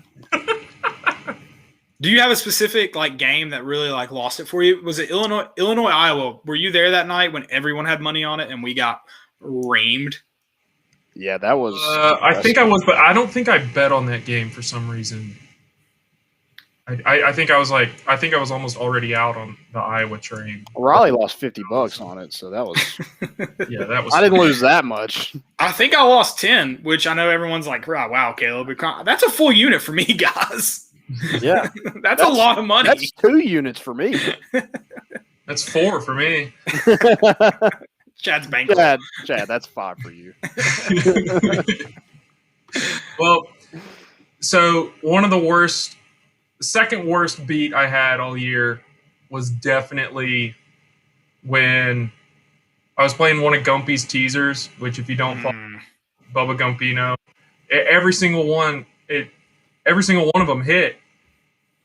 Do you have a specific game that really lost it for you? Was it Illinois, Iowa? Were you there that night when everyone had money on it and we got reamed? Yeah, that was. I think I was, but I don't think I bet on that game for some reason. I think I was almost already out on the Iowa train. Riley lost $50 on it, so that was. Yeah, that was. I didn't lose that much. I think I lost 10, which I know everyone's like, wow, Caleb, that's a full unit for me, guys. Yeah, that's a lot of money. That's 2 units for me. That's 4 for me. Chad's bankroll. Chad, that's 5 for you. Well, so one of the second worst beat I had all year was definitely when I was playing one of Gumpy's teasers, which if you don't follow Bubba Gumpino, every single one of them hit,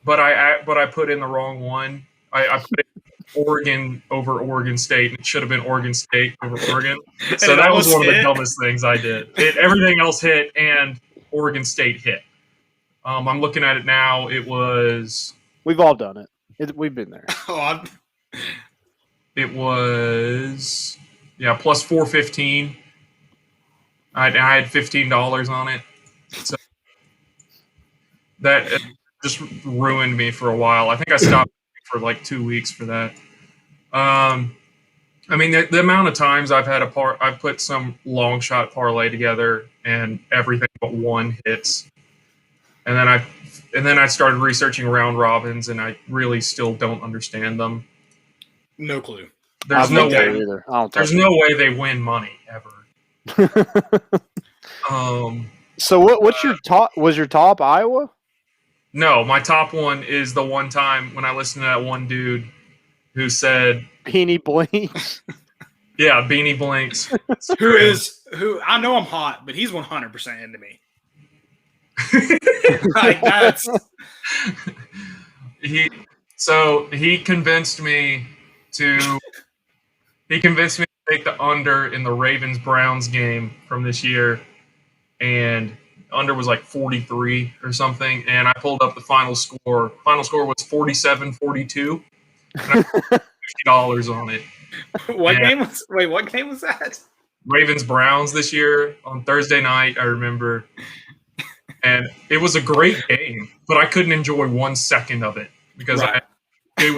but I put in the wrong one. I put in Oregon over Oregon State, and it should have been Oregon State over Oregon. So that was one of the dumbest things I did. Everything else hit, and Oregon State hit. I'm looking at it now. It was. We've all done it. We've been there. It was plus 415. I had $15 on it, so that just ruined me for a while. I think I stopped for 2 weeks for that. I mean, the amount of times I've put some long shot parlay together and everything but one hits, and then I started researching round robins, and I really still don't understand them. No clue. There's no way. There's no way they win money ever. So what's your top? Was your top Iowa? No, my top one is the one time when I listened to that one dude who said Beanie Blinks. Yeah, Beanie Blinks. who I know I'm hot, but he's 100% into me. That's he convinced me to take the under in the Ravens-Browns game from this year, and under was 43 or something, and I pulled up the final score. Final score was 47-42, and I put $50 on it. What game was that? Ravens-Browns this year on Thursday night, I remember. And it was a great game, but I couldn't enjoy 1 second of it because it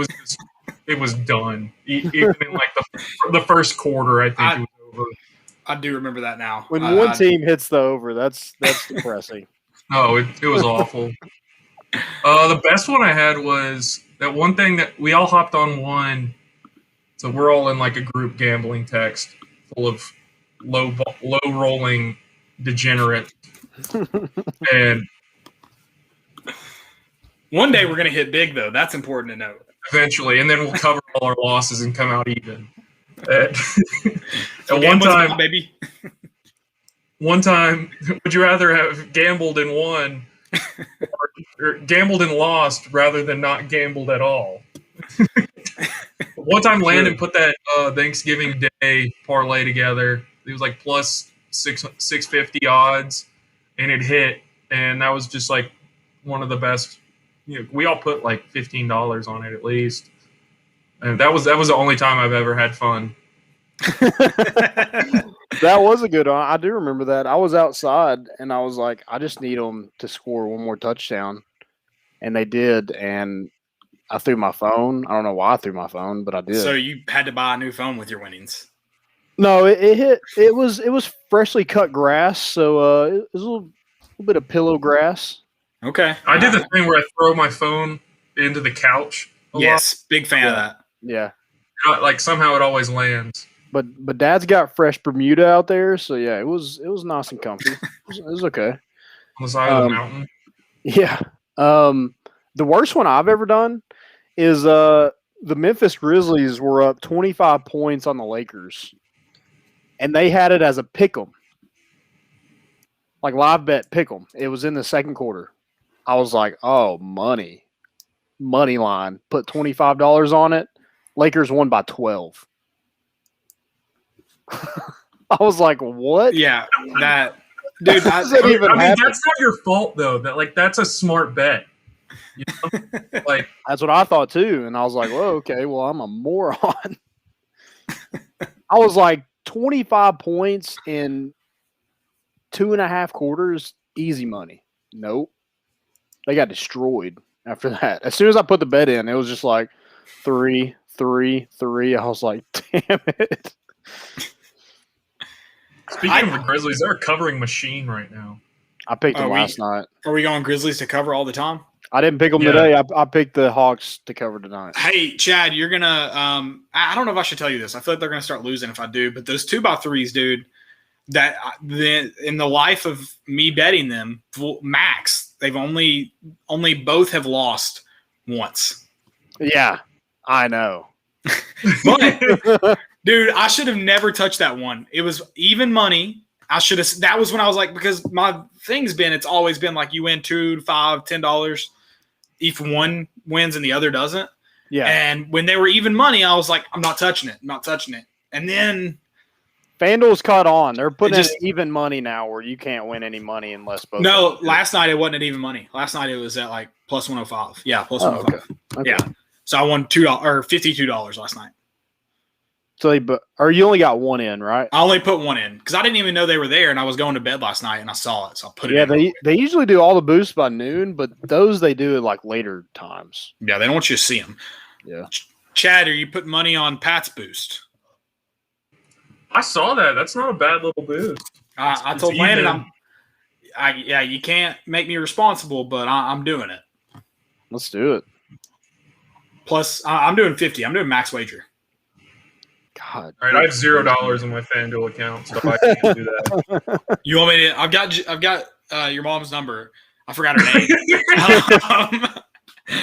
was done. Even in the first quarter, I think it was over. I do remember that now. When one team hits the over, that's depressing. Oh, it was awful. The best one I had was that one thing that we all hopped on one. So we're all in a group gambling text full of low rolling degenerates. And one day we're going to hit big, though. That's important to note. Eventually, and then we'll cover all our losses and come out even. At one time, baby. One time, would you rather have gambled and won or gambled and lost rather than not gambled at all? One time, Landon put that Thanksgiving Day parlay together. It was plus 650 odds, and it hit. And that was just one of the best. We all put $15 on it at least, and that was the only time I've ever had fun. That was a good one. I do remember that. I was outside, and I was like, I just need them to score one more touchdown, and they did. And I threw my phone. I don't know why I threw my phone, but I did. So you had to buy a new phone with your winnings. No, it hit. It was freshly cut grass, so it was a little bit of pillow grass. Okay. I did the thing where I throw my phone into the couch. Yes, big fan of that. Yeah, Like somehow it always lands. but Dad's got fresh Bermuda out there, so yeah, it was nice and comfy. It was okay. On the side of the mountain. Yeah. The worst one I've ever done is the Memphis Grizzlies were up 25 points on the Lakers, and they had it as a pick 'em, like live bet pick 'em. It was in the second quarter. I was like, oh, money line. Put $25 on it. Lakers won by 12. I was like, what? Yeah, that dude. Does that even happen? That's not your fault though. That's a smart bet. You know? Like That's what I thought too, and I was like, "Whoa, okay, well, I'm a moron." I was like, 25 points in 2.5 quarters, easy money. Nope, they got destroyed after that. As soon as I put the bet in, it was just like 3, 3, 3. I was like, "Damn it!" Speaking of the Grizzlies, they're a covering machine right now. I picked them last night. Are we going Grizzlies to cover all the time? I didn't pick them today. I picked the Hawks to cover tonight. Hey, Chad, you're gonna. I don't know if I should tell you this. I feel like they're gonna start losing if I do. But those 2x3s, dude. That in the life of me betting them, max, they've only both have lost once. Yeah, I know. But dude, I should have never touched that one. It was even money. I should have. That was when I was like, because my thing's been, it's always been like you win $2, $5, $10 if one wins and the other doesn't. Yeah. And when they were even money, I was like, I'm not touching it. I'm not touching it. And then FanDuel's caught on. They're putting in even money now where you can't win any money unless both. No, last night it wasn't at even money. Last night it was at like plus 105. Yeah, plus 105. Okay. Yeah. So I won $2 or $52 last night. So, or you only got one in, right? I only put one in because I didn't even know they were there, and I was going to bed last night and I saw it, so I put it in. Yeah, they usually do all the boosts by noon, but those they do at like later times. Yeah, they don't want you to see them. Yeah. Chad, are you putting money on Pat's boost? I saw that. That's not a bad little boost. I told Landon, you can't make me responsible, but I'm doing it. Let's do it. Plus, I'm doing 50. I'm doing max wager. God. All right, I have $0 in my FanDuel account, so I can't do that. You want me to? I've got your mom's number. I forgot her name.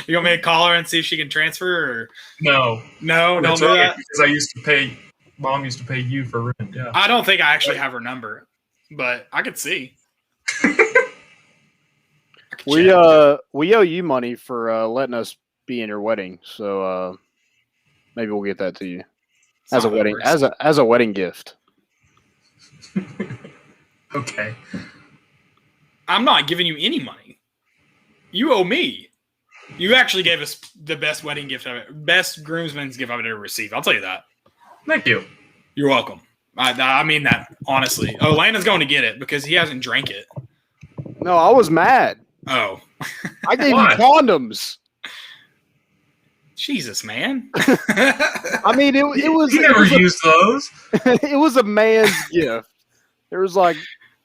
You want me to call her and see if she can transfer? Or No, don't do that. Because Mom used to pay you for rent. Yeah, I don't think I actually have her number, but I could see. We owe you money for letting us be in your wedding, so maybe we'll get that to you as a wedding as a wedding gift. Okay. I'm not giving you any money. You owe me. You actually gave us the best wedding gift best groomsman's gift I've ever received. I'll tell you that. Thank you. You're welcome. I mean that honestly. Oh, Landon's going to get it because he hasn't drank it. No, I was mad. Oh, I gave you condoms. Jesus, man. I mean, it was. You never used those. It was a man's gift. There was like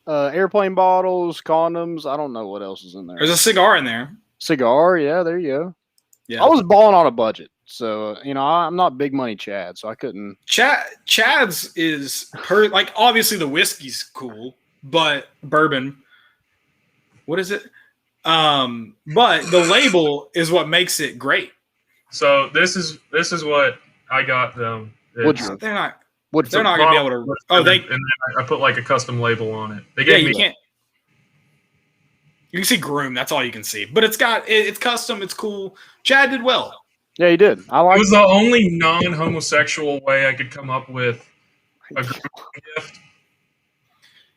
airplane bottles, condoms. I don't know what else is in there. There's a cigar in there. Cigar, yeah, there you go. Yeah, I was balling on a budget, so I'm not big money Chad, so I couldn't. Chad's is like obviously the whiskey's cool, but bourbon. What is it? But the label is what makes it great. So this is what I got them. They're not going to be able to. And then I put like a custom label on it. They gave me. Can't. You can see groom. That's all you can see. But it's custom. It's cool. Chad did well. Yeah, he did. It was the only non-homosexual way I could come up with a groom gift.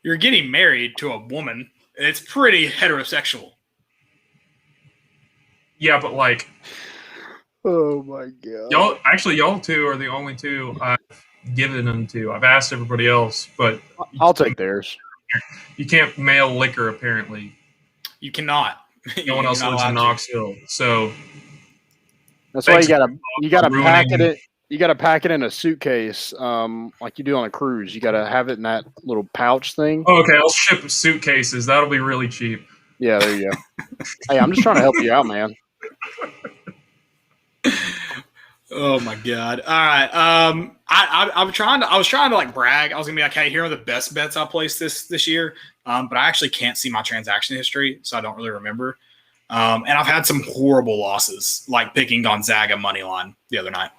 You're getting married to a woman. It's pretty heterosexual. Yeah, but like. Oh my god! Y'all two are the only two I've given them to. I've asked everybody else, but I'll take theirs. You can't mail liquor apparently. You cannot. No one else lives in Knoxville, so that's why you gotta pack it. You got to pack it in a suitcase, like you do on a cruise. You got to have it in that little pouch thing. Oh, okay, I'll ship suitcases. That'll be really cheap. Yeah, there you go. Hey, I'm just trying to help you out, man. Oh my god! All right, I was trying to like brag. I was gonna be like, hey, here are the best bets I placed this year. But I actually can't see my transaction history, so I don't really remember. And I've had some horrible losses, like picking Gonzaga money line the other night.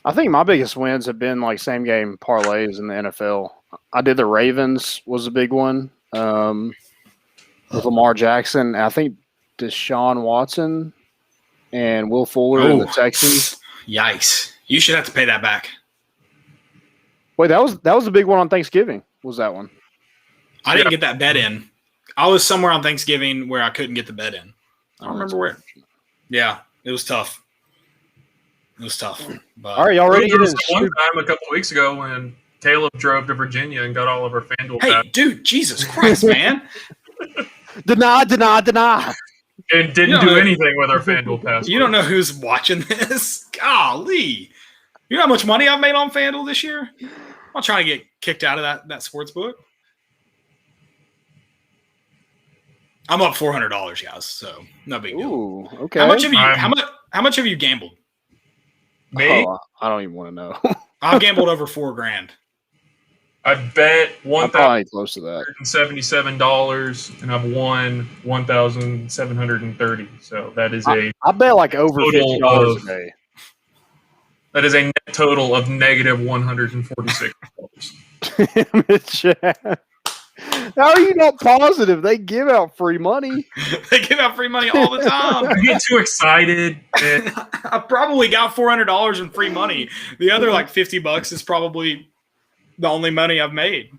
I think my biggest wins have been like same game parlays in the NFL. I did the Ravens was a big one with Lamar Jackson. I think Deshaun Watson and Will Fuller in the Texans. Yikes! You should have to pay that back. Wait, that was a big one on Thanksgiving. Was that one? I didn't get that bet in. I was somewhere on Thanksgiving where I couldn't get the bet in. I don't remember where. Yeah, it was tough. But all right, y'all ready? There was one time a couple weeks ago when Caleb drove to Virginia and got all of our FanDuel. Hey, dude, Jesus Christ, man! Deny. And didn't do anything with our FanDuel password. You don't know who's watching this. Golly, you know how much money I've made on FanDuel this year? I'm trying to get kicked out of that sports book. I'm up $400, guys. So no big deal. Ooh, okay. How much have you gambled? Me? Oh, I don't even want to know. I've gambled over $4,000. I bet I'm probably close to that. $177, and I've won $1,730. So that is I bet like over $50 a day. That is a net total of negative $146. Damn it, Chad. How are you not positive? They give out free money. They give out free money all the time. I get too excited. I probably got $400 in free money. The other like $50 is probably the only money I've made.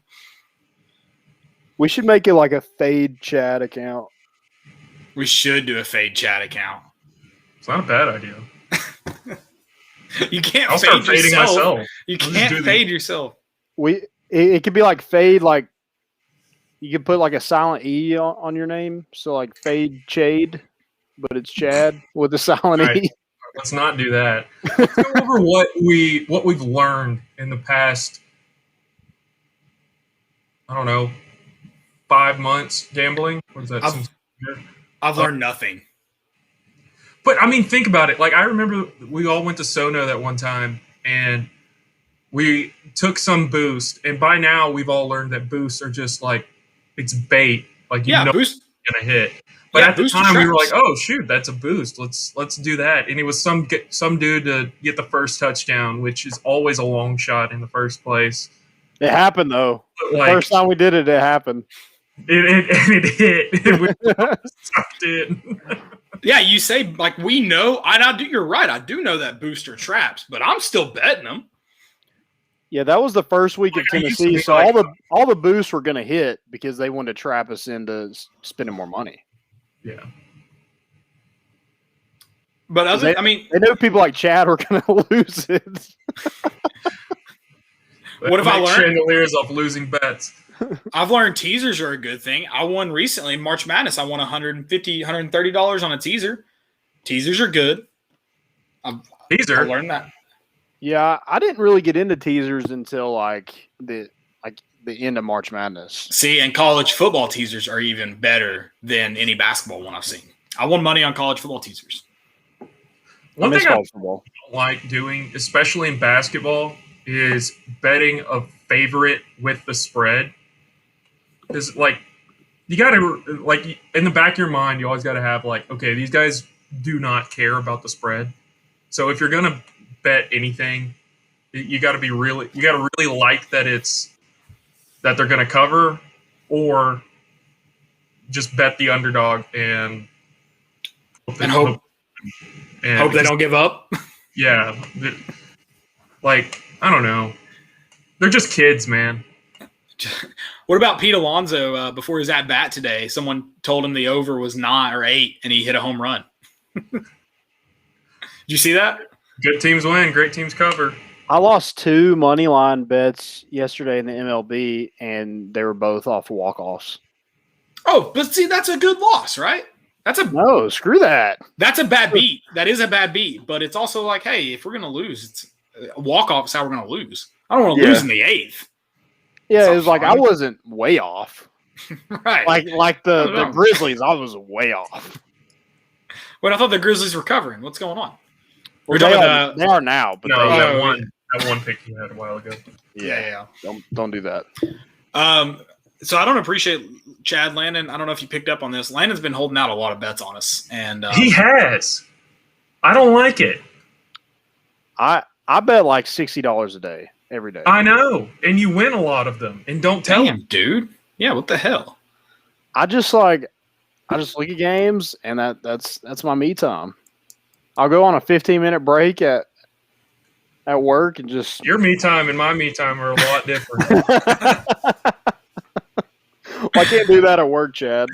We should make it like a fade chat account. We should do a fade chat account. It's not a bad idea. You can't I'll start fade fading yourself. myself. You can't fade yourself. It could be like fade, like you could put like a silent E on your name. So like fade Chade, but it's Chad with a silent Right. E. Let's not do that. Let's go over what we've learned in the past, I don't know, 5 months gambling. What is that? I've learned nothing. But I mean, think about it. Like, I remember we all went to Sono that one time, and we took some boost, and by now we've all learned that boosts are just like, it's bait. Like, you know boost it's gonna hit. But at the booster time we were traps. like, oh shoot, that's a boost. Let's do that. And it was some dude to get the first touchdown, which is always a long shot in the first place. It happened though. But, The first time we did it, it happened. It hit. And we sucked it. Yeah, you say like we know, and I do. You're right. I do know that booster traps, but I'm still betting them. Yeah, that was the first week of I used to Tennessee, be so like- all the boosts were going to hit because they wanted to trap us into spending more money. Yeah. But They knew people like Chad were going to lose it. What have I Make learned? Chandeliers off losing bets. I've learned teasers are a good thing. I won recently in March Madness. I won $150, $130 on a teaser. Teasers are good. I Teaser. learned that. Yeah, I didn't really get into teasers until like the end of March Madness. See, and college football teasers are even better than any basketball one I've seen. I won money on college football teasers. One I miss thing I college football. like doing, especially in basketball, is betting a favorite with the spread. Because, like, you got to, like, in the back of your mind, you always got to have, like, okay, these guys do not care about the spread. So if you're going to bet anything, you got to really like that that they're going to cover, or just bet the underdog and hope they don't give up. Yeah. Like, I don't know. They're just kids, man. What about Pete Alonso before his at bat today? Someone told him the over was 9 or 8, and he hit a home run. Did you see that? Good teams win, great teams cover. I lost 2 money line bets yesterday in the MLB, and they were both off walk-offs. Oh, but see, that's a good loss, right? No, screw that. That's a bad beat. That is a bad beat. But it's also like, hey, if we're gonna lose, walk-off is how we're going to lose. I don't want to lose in the 8th. Yeah, That's it was like I fun. wasn't way off. Right. Like the Grizzlies, I was way off. But I thought the Grizzlies were covering. What's going on? Well, they are now. But No, they, that one pick you had a while ago. Yeah. Don't do that. So I don't appreciate Chad Landon. I don't know if you picked up on this. Landon's been holding out a lot of bets on us, and he has. I don't like it. I bet like $60 a day every day. I know, and you win a lot of them, and don't tell him, dude. Yeah, what the hell? I just look at games, and that's my me time. I'll go on a 15-minute break at work and just. Your me time and my me time are a lot different. Well, I can't do that at work, Chad.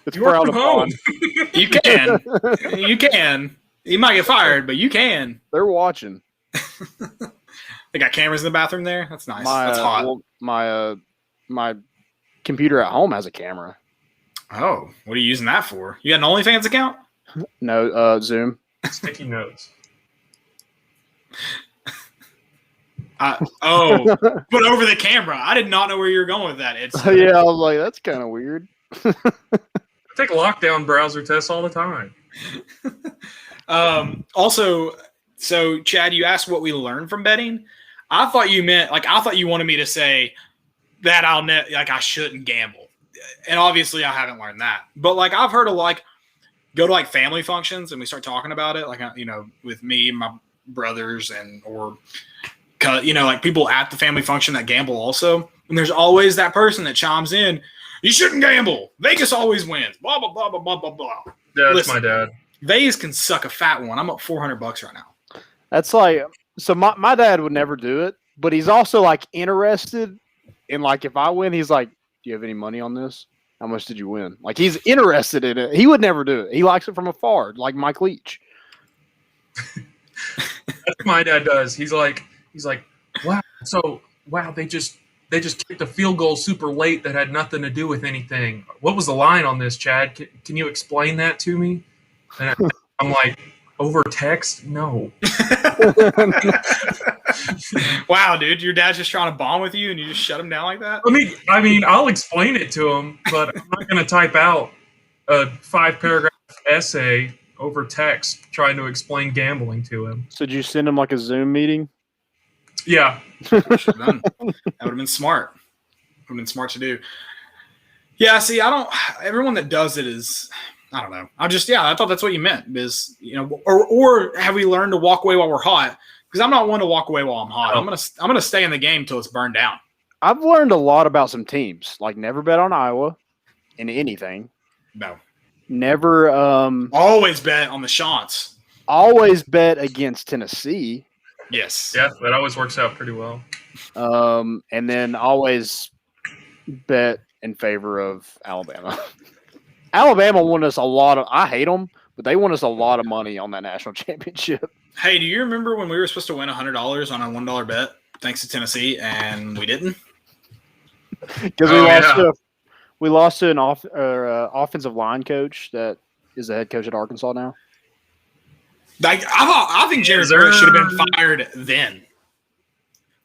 It's frowned upon. You can. You can. You might get fired, but you can. They're watching. They got cameras in the bathroom there. That's nice. That's hot. Well, my computer at home has a camera. Oh, what are you using that for? You got an OnlyFans account? No, Zoom. Sticky notes. But over the camera. I did not know where you were going with that. Yeah, I was like, that's kind of weird. I take lockdown browser tests all the time. Also, so Chad, you asked what we learned from betting. I thought you wanted me to say that I shouldn't gamble. And obviously I haven't learned that. But like I've heard of go to like family functions and we start talking about it, like, with me, my brothers or like people at the family function that gamble also. And there's always that person that chimes in, you shouldn't gamble. Vegas always wins. Blah, blah, blah, blah, blah, blah, blah. Yeah, that's my dad. Vegas can suck a fat one. I'm up $400 right now. That's like, so my dad would never do it, but he's also like interested in like, if I win, he's like, do you have any money on this? How much did you win? Like he's interested in it. He would never do it. He likes it from afar, like Mike Leach. That's what my dad does. He's like, wow. So, they just kicked a field goal super late that had nothing to do with anything. What was the line on this, Chad? Can you explain that to me? And I'm like, over text? No. Wow, dude, your dad's just trying to bond with you and you just shut him down like that? I mean, I'll explain it to him, but I'm not going to type out a 5-paragraph essay over text trying to explain gambling to him. So did you send him like a Zoom meeting? Yeah. That would have been smart. Would have been smart to do. Yeah, see, everyone that does it is, I don't know. I thought that's what you meant is, or have we learned to walk away while we're hot? Because I'm not one to walk away while I'm hot. I'm gonna stay in the game till it's burned down. I've learned a lot about some teams. Like never bet on Iowa in anything. No. Never. Always bet on the Chants. Always bet against Tennessee. Yes. Yeah, that always works out pretty well. And then always bet in favor of Alabama. Alabama won us a lot of. I hate them, but they won us a lot of money on that national championship. Hey, do you remember when we were supposed to win $100 on a $1 bet thanks to Tennessee and we didn't? Because we lost to an offensive line coach that is the head coach at Arkansas now. Like I think Jared Verse should have been fired then.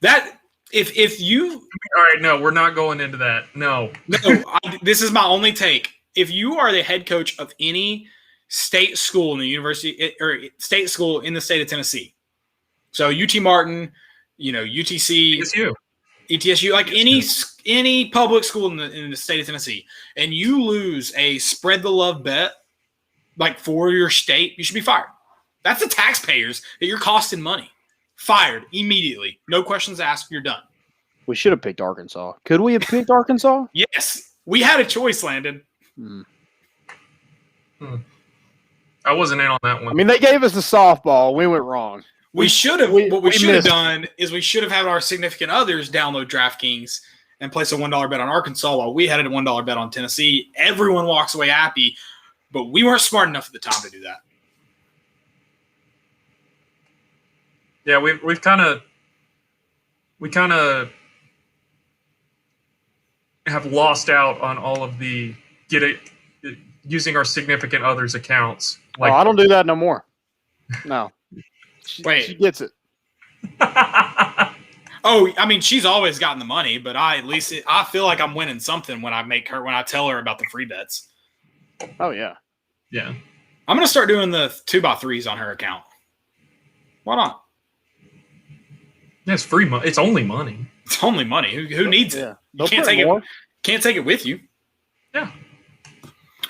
That if you all right, no, we're not going into that. No, this is my only take. If you are the head coach of any state school in the university or state school in the state of Tennessee, so UT Martin, UTC, ETSU, like any public school in the state of Tennessee, and you lose a spread the love bet, like for your state, you should be fired. That's the taxpayers that you're costing money. Fired immediately. No questions asked. You're done. We should have picked Arkansas. Could we have picked Arkansas? Yes. We had a choice, Landon. I wasn't in on that one. I mean, they gave us the softball. We went wrong. We should have. What we should have done is we should have had our significant others download DraftKings and place a $1 bet on Arkansas while we had a $1 bet on Tennessee. Everyone walks away happy, but we weren't smart enough at the time to do that. Yeah, we kind of have lost out on all of the using our significant others' accounts. Like, I don't do that no more. No. She gets it. Oh, I mean, she's always gotten the money, but I feel like I'm winning something when I tell her about the free bets. Oh yeah. Yeah. I'm gonna start doing the 2x3s on her account. Why not? Yeah, it's free money. It's only money. It's only money. Who needs it? You can't take it with you. Yeah.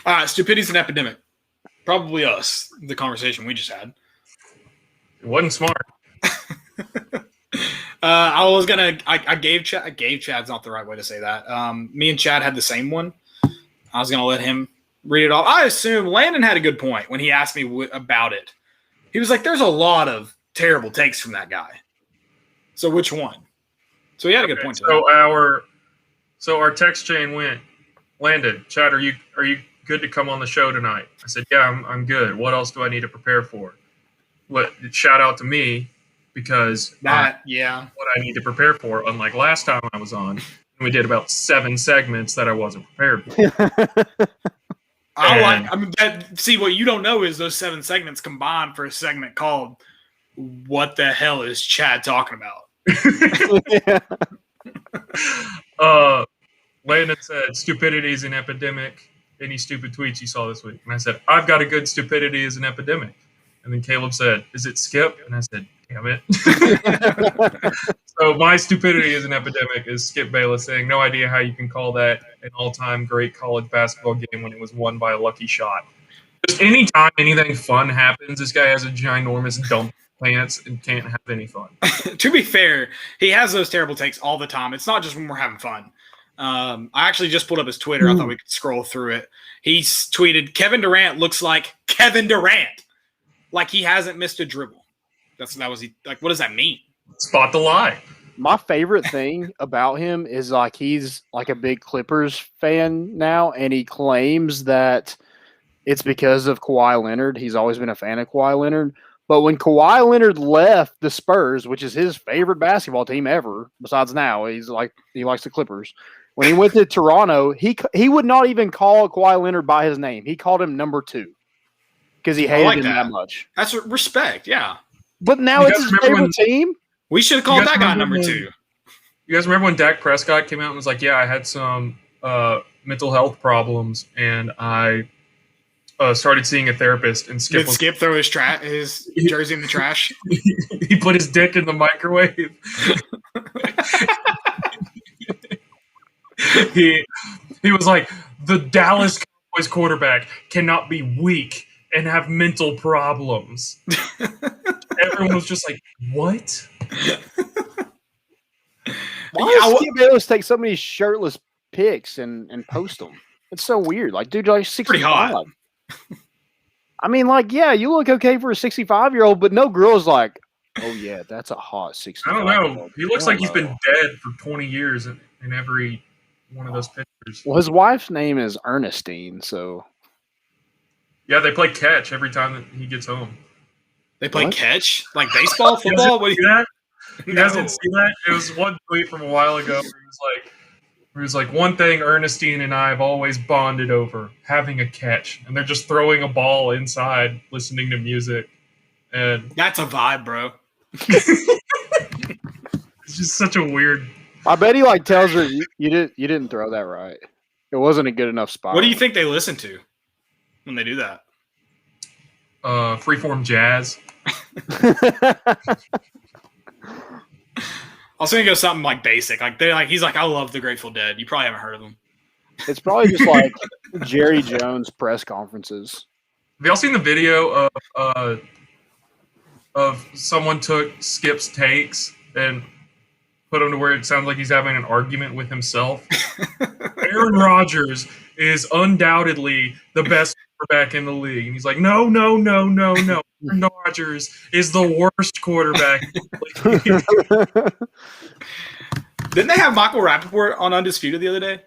All right, Stupidity's an epidemic. Probably us. The conversation we just had. It wasn't smart. I gave Chad's not the right way to say that. Me and Chad had the same one. I was gonna let him read it off. I assume Landon had a good point when he asked me about it. He was like, "There's a lot of terrible takes from that guy." So which one? So he had a good point. So our text chain went, Landon, Chad, are you good to come on the show tonight? I said, yeah, I'm good. What else do I need to prepare for? Shout out to me because what I need to prepare for. Unlike last time I was on, we did about 7 segments that I wasn't prepared for. See, what you don't know is those 7 segments combined for a segment called "What the hell is Chad talking about?" Landon said, "Stupidity is an epidemic. Any stupid tweets you saw this week?" And I said, "I've got a good stupidity is an epidemic." And then Caleb said, "Is it Skip?" And I said, "Damn it." So my stupidity is an epidemic is Skip Bayless saying, "No idea how you can call that an all-time great college basketball game when it was won by a lucky shot." Just anytime anything fun happens, this guy has a ginormous dump pants and can't have any fun. To be fair, he has those terrible takes all the time. It's not just when we're having fun. I actually just pulled up his Twitter. I thought we could scroll through it. He's tweeted, "Kevin Durant looks like Kevin Durant. Like he hasn't missed a dribble." What does that mean? Spot the lie. My favorite thing about him is like he's like a big Clippers fan now, and he claims that it's because of Kawhi Leonard. He's always been a fan of Kawhi Leonard. But when Kawhi Leonard left the Spurs, which is his favorite basketball team ever, besides now, he likes the Clippers. When he went to Toronto, he would not even call Kawhi Leonard by his name. He called him number 2 because he hated him that much. That's respect, yeah. But now it's his favorite team. We should have called that guy number 2. You guys remember when Dak Prescott came out and was like, "Yeah, I had some mental health problems, and I started seeing a therapist." And Skip throw his jersey in the trash? He put his dick in the microwave. He was like, "The Dallas Cowboys quarterback cannot be weak and have mental problems." Everyone was just like, "What?" Why does Skip Bayless take so many shirtless pics and post them? It's so weird. Like, dude, like 65. Pretty hot. I mean, like, yeah, you look okay for a 65-year-old, but no girl's like, "Oh yeah, that's a hot 65." I don't know. He looks like he's been dead for 20 years in every one of those pictures. Well, his wife's name is Ernestine, so yeah, they play catch every time that he gets home. They play catch? Like baseball, football? What do you that? You guys didn't see that? It was one tweet from a while ago where he was like, "One thing Ernestine and I have always bonded over, having a catch." And they're just throwing a ball inside, listening to music. And that's a vibe, bro. It's just such a weird. I bet he like tells her you didn't throw that right. It wasn't a good enough spot. What do you think they listen to when they do that? Freeform jazz. I was gonna go something like basic. He's like, "I love the Grateful Dead." You probably haven't heard of them. It's probably just like Jerry Jones press conferences. Have y'all seen the video of someone took Skip's takes and put him to where it sounds like he's having an argument with himself? Aaron Rodgers is undoubtedly the best quarterback in the league. And he's like, no. Aaron Rodgers is the worst quarterback in the league. Didn't they have Michael Rappaport on Undisputed the other day?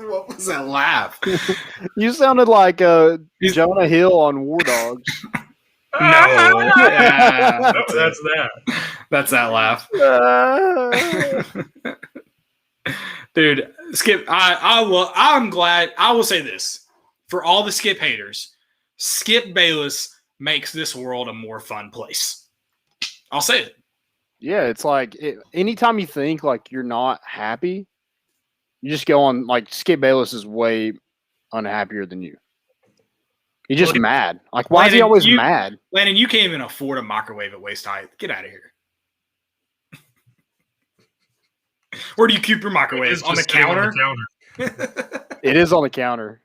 What was that laugh? You sounded like Jonah Hill on War Dogs. No. Yeah, that's that. That's that laugh. Dude, Skip, I'm glad. I will say this. For all the Skip haters, Skip Bayless makes this world a more fun place. I'll say it. Yeah, it's like anytime you think like you're not happy, you just go on. Like Skip Bayless is way unhappier than you. He's just mad. Like, why is he always mad? Landon, you can't even afford a microwave at waist height. Get out of here. Where do you keep your microwave? On the counter? It is on the counter.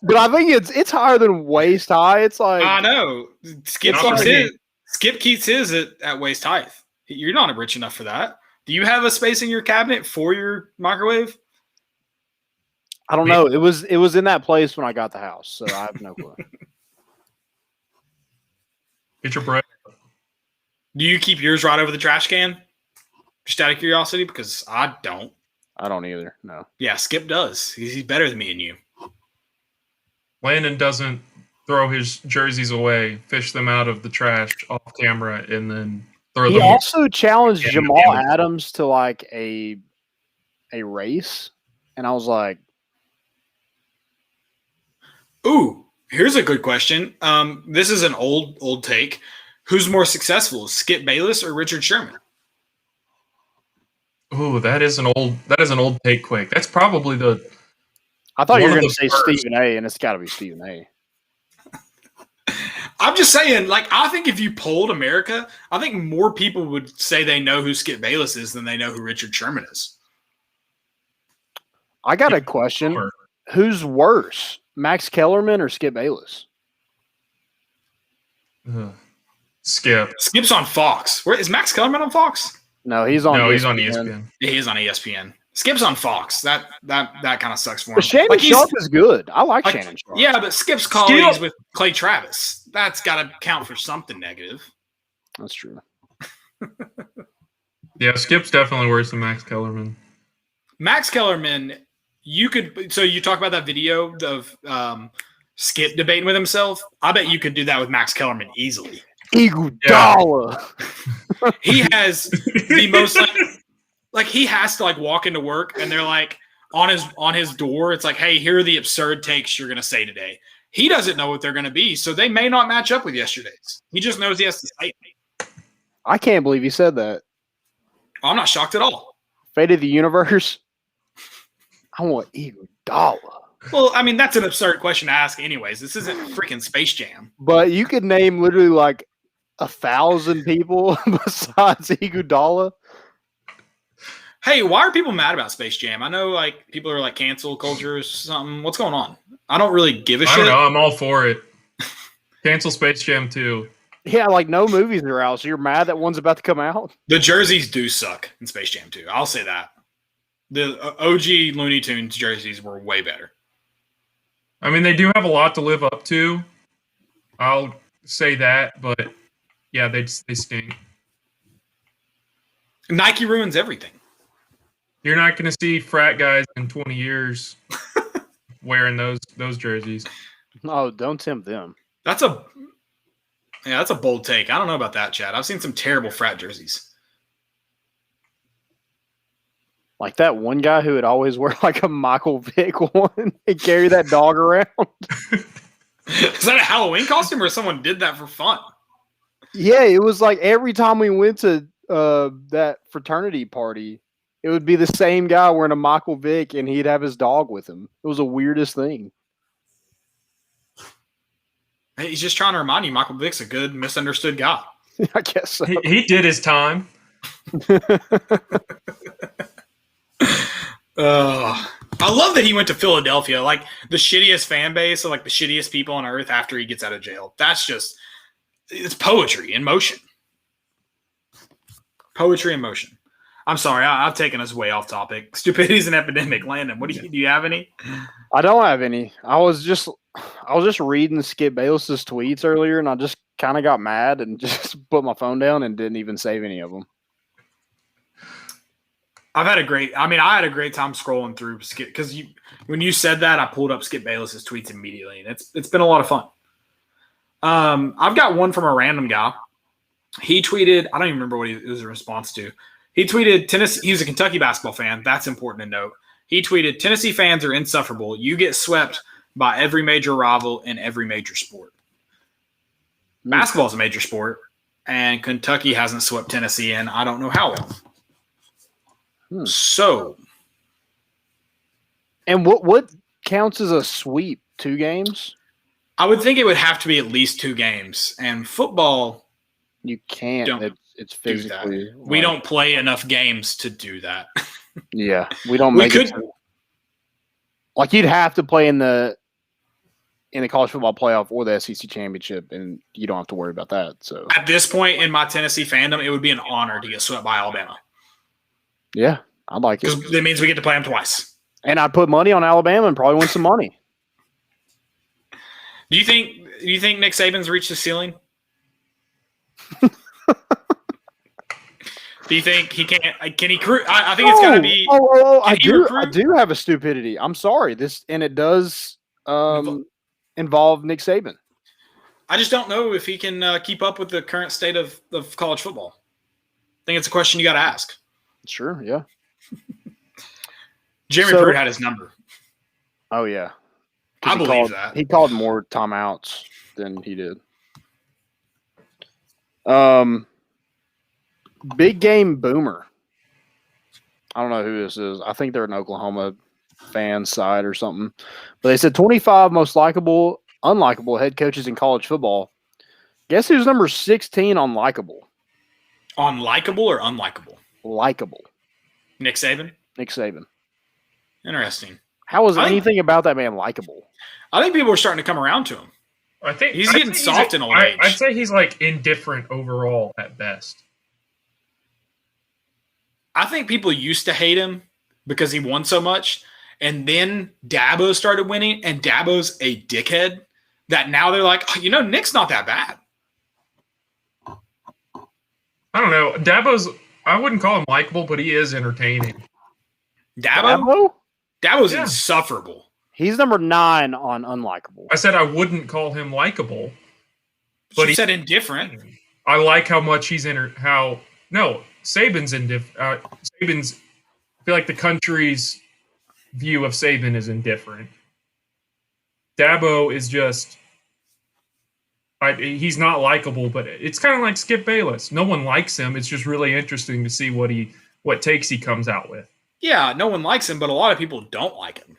But I think it's higher than waist high. It's like I know. Skip keeps his at waist height. You're not rich enough for that. Do you have a space in your cabinet for your microwave? I don't know. It was in that place when I got the house, so I have no clue. Get your bread. Do you keep yours right over the trash can? Just out of curiosity, because I don't. I don't either. No. Yeah, Skip does. He's better than me and you. Landon doesn't throw his jerseys away, fish them out of the trash off camera, and then throw them. He also challenged Jamal Adams to like a race, and I was like, "Ooh, here's a good question. This is an old take. Who's more successful, Skip Bayless or Richard Sherman?" Ooh, that is an old take. Quick, that's probably the. I thought you were going to say Stephen A, and it's got to be Stephen A. I'm just saying, like, I think if you polled America, I think more people would say they know who Skip Bayless is than they know who Richard Sherman is. I got a question. Who's worse, Max Kellerman or Skip Bayless? Skip. Skip's on Fox. Is Max Kellerman on Fox? No, he's on ESPN. Yeah, he is on ESPN. Skip's on Fox. That kind of sucks for him. But Shannon Sharp is good. I like Shannon Sharp. Yeah, but Skip's colleagues with Clay Travis. That's got to count for something negative. That's true. Yeah, Skip's definitely worse than Max Kellerman. Max Kellerman, you could. So you talk about that video of Skip debating with himself. I bet you could do that with Max Kellerman easily. Iguodala. He has the most like he has to like walk into work and they're like on his door. It's like, hey, here are the absurd takes you're gonna say today. He doesn't know what they're gonna be, so they may not match up with yesterday's. He just knows he has to say it. I can't believe he said that. I'm not shocked at all. Fate of the universe. I want Iguodala. Well, I mean, that's an absurd question to ask anyways. This isn't freaking Space Jam. But you could name literally like 1,000 people besides Iguodala. Hey, why are people mad about Space Jam? I know like people are like cancel culture or something. What's going on? I don't really give a shit. I don't know. I'm all for it. Cancel Space Jam 2. Yeah, like no movies are out, so you're mad that one's about to come out? The jerseys do suck in Space Jam 2. I'll say that. The OG Looney Tunes jerseys were way better. I mean, they do have a lot to live up to. I'll say that, but yeah, they stink. Nike ruins everything. You're not going to see frat guys in 20 years wearing those jerseys. No, don't tempt them. That's a bold take. I don't know about that, Chad. I've seen some terrible frat jerseys. Like that one guy who would always wear like a Michael Vick one and carry that dog around. Is that a Halloween costume or someone did that for fun? Yeah, it was like every time we went to that fraternity party, it would be the same guy wearing a Michael Vick and he'd have his dog with him. It was the weirdest thing. Hey, he's just trying to remind you Michael Vick's a good, misunderstood guy. I guess so. He did his time. I love that he went to Philadelphia, like the shittiest fan base, of like the shittiest people on earth after he gets out of jail. That's just, it's poetry in motion. Poetry in motion. I'm sorry, I've taken us way off topic. Stupidity's an epidemic. Landon, do you have any? I don't have any. I was just reading Skip Bayless's tweets earlier, and I just kind of got mad and just put my phone down and didn't even save any of them. I had a great time scrolling through Skip because when you said that, I pulled up Skip Bayless's tweets immediately, and it's been a lot of fun. I've got one from a random guy. He tweeted, I don't even remember what it was a response to. He tweeted, Tennessee. He's a Kentucky basketball fan. That's important to note. He tweeted, Tennessee fans are insufferable. You get swept by every major rival in every major sport. Basketball is a major sport. and Kentucky hasn't swept Tennessee in I don't know how long. So, and what counts as a sweep? 2 games? I would think it would have to be at least 2 games. And football, you can't. It's physically. We don't play enough games to do that. Yeah, we don't make it. Like you'd have to play in the college football playoff or the SEC championship, and you don't have to worry about that. So at this point in my Tennessee fandom, it would be an honor to get swept by Alabama. Yeah, I like it. Because that means we get to play them twice. And I'd put money on Alabama and probably win some money. Do you think Nick Saban's reached the ceiling? Do you think he can't? Can he cruise? I think it's got to be. I do have a stupidity. I'm sorry. It does involve Nick Saban. I just don't know if he can keep up with the current state of college football. I think it's a question you got to ask. Sure. Yeah. Jeremy Pruitt had his number. Oh yeah. I believe that. He called more timeouts than he did. Big Game Boomer. I don't know who this is. I think they're an Oklahoma fan side or something. But they said 25 most unlikable head coaches in college football. Guess who's number 16 on likable? On likable or unlikable? Likable. Nick Saban? Nick Saban. Interesting. How was anything about that man likable? I think people are starting to come around to him. I think he's getting soft in old age. I'd say he's like indifferent overall at best. I think people used to hate him because he won so much, and then Dabo started winning, and Dabo's a dickhead. That now they're like, oh, Nick's not that bad. I don't know. I wouldn't call him likable, but he is entertaining. Dabo? Dabo's insufferable. He's number 9 on unlikable. I said I wouldn't call him likable, but he said indifferent. I like how much he's Saban's indifferent. I feel like the country's view of Saban is indifferent. Dabo is just, he's not likable, but it's kind of like Skip Bayless. No one likes him. It's just really interesting to see what takes he comes out with. Yeah, no one likes him, but a lot of people don't like him.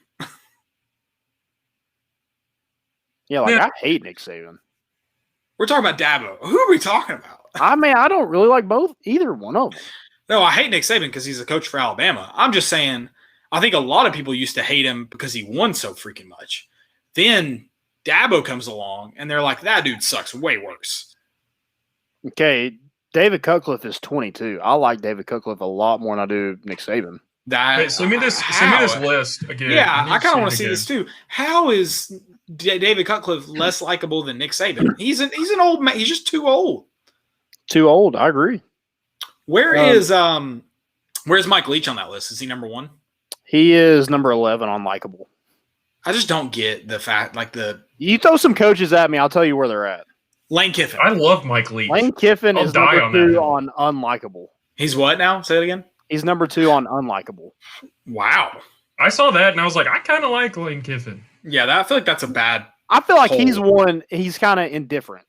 Yeah, I hate Nick Saban. We're talking about Dabo. Who are we talking about? I mean, I don't really like either one of them. No, I hate Nick Saban because he's a coach for Alabama. I'm just saying, I think a lot of people used to hate him because he won so freaking much. Then Dabo comes along, and they're like, that dude sucks way worse. Okay, David Cutcliffe is 22. I like David Cutcliffe a lot more than I do Nick Saban. Send me this list again. Yeah, I kind of want to see this too. How is David Cutcliffe less likable than Nick Saban? He's an old man. He's just too old. Too old. I agree. Where's Mike Leach on that list? Is he number 1? He is number 11 on likable. I just don't get the fact, You throw some coaches at me, I'll tell you where they're at. Lane Kiffin. I love Mike Leach. Lane Kiffin is number 2 on unlikable. He's what now? Say it again. He's number 2 on unlikable. Wow. I saw that and I was like, I kind of like Lane Kiffin. Yeah, I feel like that's a bad. I feel like he's kind of indifferent.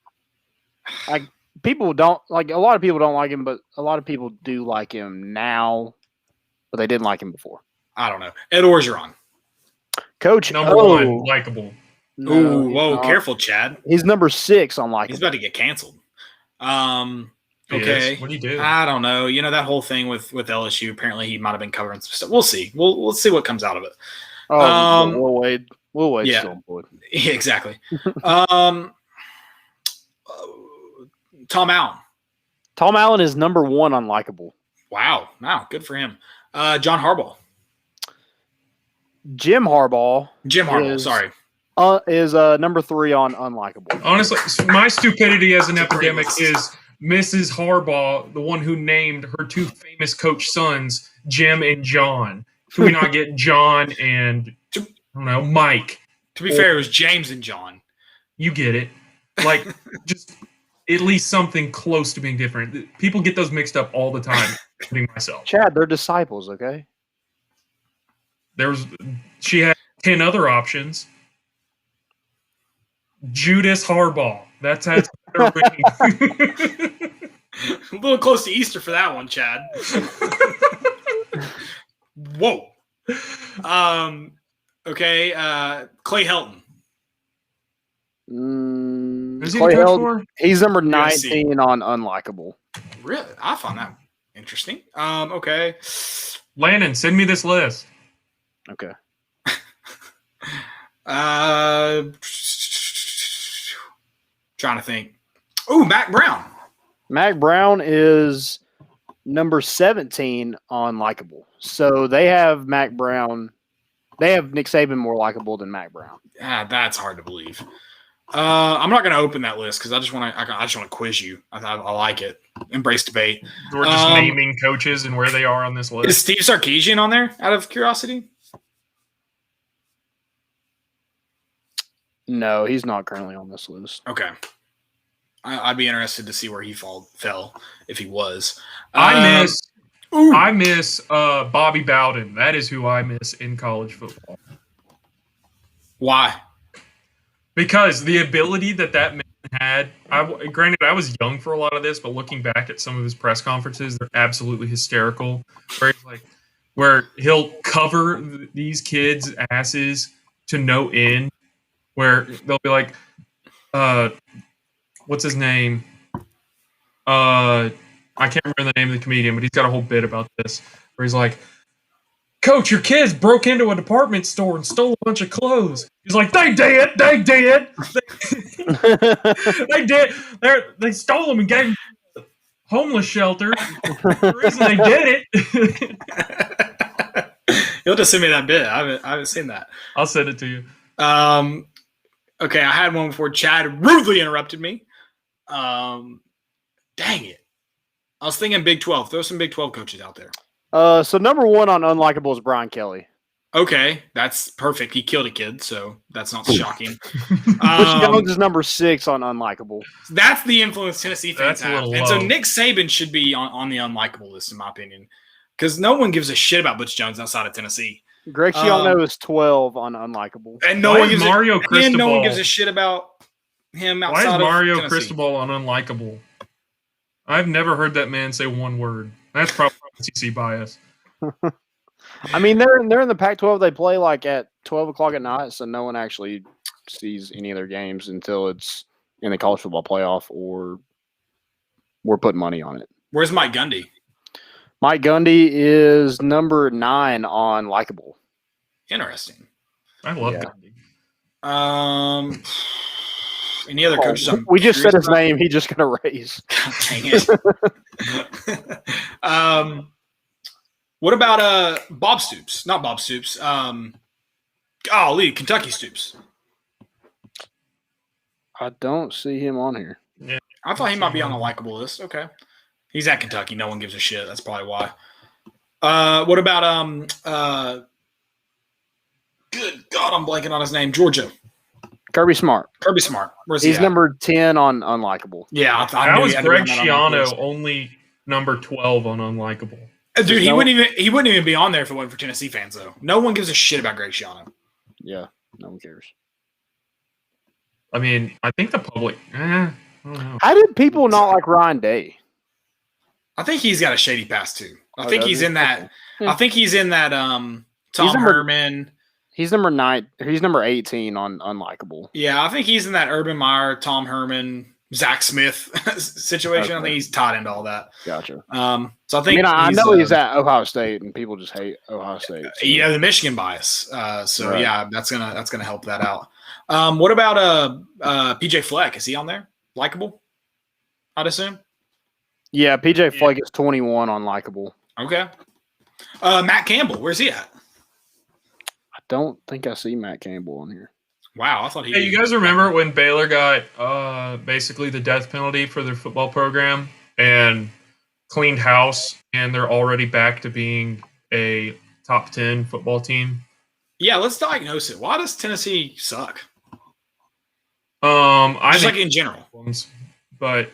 Like people don't like a lot of people don't like him, but a lot of people do like him now, but they didn't like him before. I don't know. Ed Orgeron. Coach number 1, likable. Ooh, whoa, careful, Chad. He's number 6 on likable. He's about to get canceled. Okay. What do you do? I don't know. That whole thing with LSU. Apparently, he might have been covering some stuff. We'll see. We'll see what comes out of it. We'll wait. We'll wait. Yeah. Yeah, exactly. Tom Allen. Tom Allen is number 1 on likable. Wow. Good for him. John Harbaugh. Jim Harbaugh. Sorry. Is number 3 on unlikable. Honestly, my stupidity as an epidemic is Mrs. Harbaugh, the one who named her 2 famous coach sons, Jim and John. Can we not get John and, I don't know, Mike? To be fair, it was James and John. You get it. Like, just at least something close to being different. People get those mixed up all the time, including myself. Chad, they're disciples, okay? She had 10 other options. Judas Harbaugh. That's better ring. A little close to Easter for that one, Chad. Whoa. Okay. Clay Helton. Who's he Clay the coach Helton, for? he's number USC. 19 on unlikable. Really? I found that interesting. Okay. Landon, send me this list. Okay. Trying to think. Ooh, Mac Brown. Mac Brown is number 17 on likable. So they have Mac Brown. They have Nick Saban more likable than Mac Brown. That's hard to believe. I'm not going to open that list because I just want to quiz you. I like it. Embrace debate. We're just naming coaches and where they are on this list. Is Steve Sarkisian on there? Out of curiosity. No, he's not currently on this list. Okay. I'd be interested to see where he fell if he was. I miss Bobby Bowden. That is who I miss in college football. Why? Because the ability that man had, granted, I was young for a lot of this, but looking back at some of his press conferences, they're absolutely hysterical. Where he'll cover these kids' asses to no end, where they'll be like, what's his name? I can't remember the name of the comedian, but he's got a whole bit about this, where he's like, Coach, your kids broke into a department store and stole a bunch of clothes. He's like, they did. They did. They stole them and gave them to the homeless shelter. The reason they did it. You'll just send me that bit. I haven't seen that. I'll send it to you. Okay, I had one before Chad rudely interrupted me. Dang it. I was thinking Big 12. Throw some Big 12 coaches out there. So number 1 on unlikable is Brian Kelly. Okay, that's perfect. He killed a kid, so that's not shocking. Butch Jones is number 6 on unlikable. That's the influence Tennessee fans have. And low. so Nick Saban should be on the unlikable list, in my opinion, because no one gives a shit about Butch Jones outside of Tennessee. Greg Schiano is 12 on unlikable. And no one gives a shit about him outside of Tennessee. Why is Mario Cristobal on unlikable? I've never heard that man say one word. That's probably SEC bias. I mean, they're in the Pac-12. They play like at 12 o'clock at night, so no one actually sees any of their games until it's in the college football playoff or we're putting money on it. Where's Mike Gundy? Mike Gundy is number 9 on likable. Interesting. I love Gundy. Any other coaches? We just said his name. He just got a raise. Dang it. What about Bob Stoops? Not Bob Stoops. Kentucky Stoops. I don't see him on here. Yeah, I thought he might be on a likable list. Okay. He's at Kentucky. No one gives a shit. That's probably why. What about good God, I'm blanking on his name. Georgia. Kirby Smart. Where's he He's at? number 10 on unlikable. Yeah, I was Greg Schiano, only number 12 on unlikable. Dude, he wouldn't even be on there if it wasn't for Tennessee fans, though. No one gives a shit about Greg Schiano. Yeah, no one cares. I mean, I think the public. I don't know. How did people not like Ryan Day? I think he's got a shady past too. I think he's in that. Yeah. I think he's in that. Tom Herman. He's number 9. He's number 18 on unlikable. Yeah, I think he's in that Urban Meyer, Tom Herman, Zach Smith situation. Okay. I think he's tied into all that. Gotcha. So I think I know he's at Ohio State, and people just hate Ohio State. So. The Michigan bias. Right. Yeah, that's gonna help that out. What about PJ Fleck? Is he on there? Likable, I'd assume. Yeah, PJ Fleck is 21 on likable. Okay. Matt Campbell, where's he at? I don't think I see Matt Campbell on here. Wow, I thought he. Hey, you guys remember when Baylor got basically the death penalty for their football program and cleaned house, and they're already back to being a top 10 football team? Yeah, let's diagnose it. Why does Tennessee suck? I think like in general. But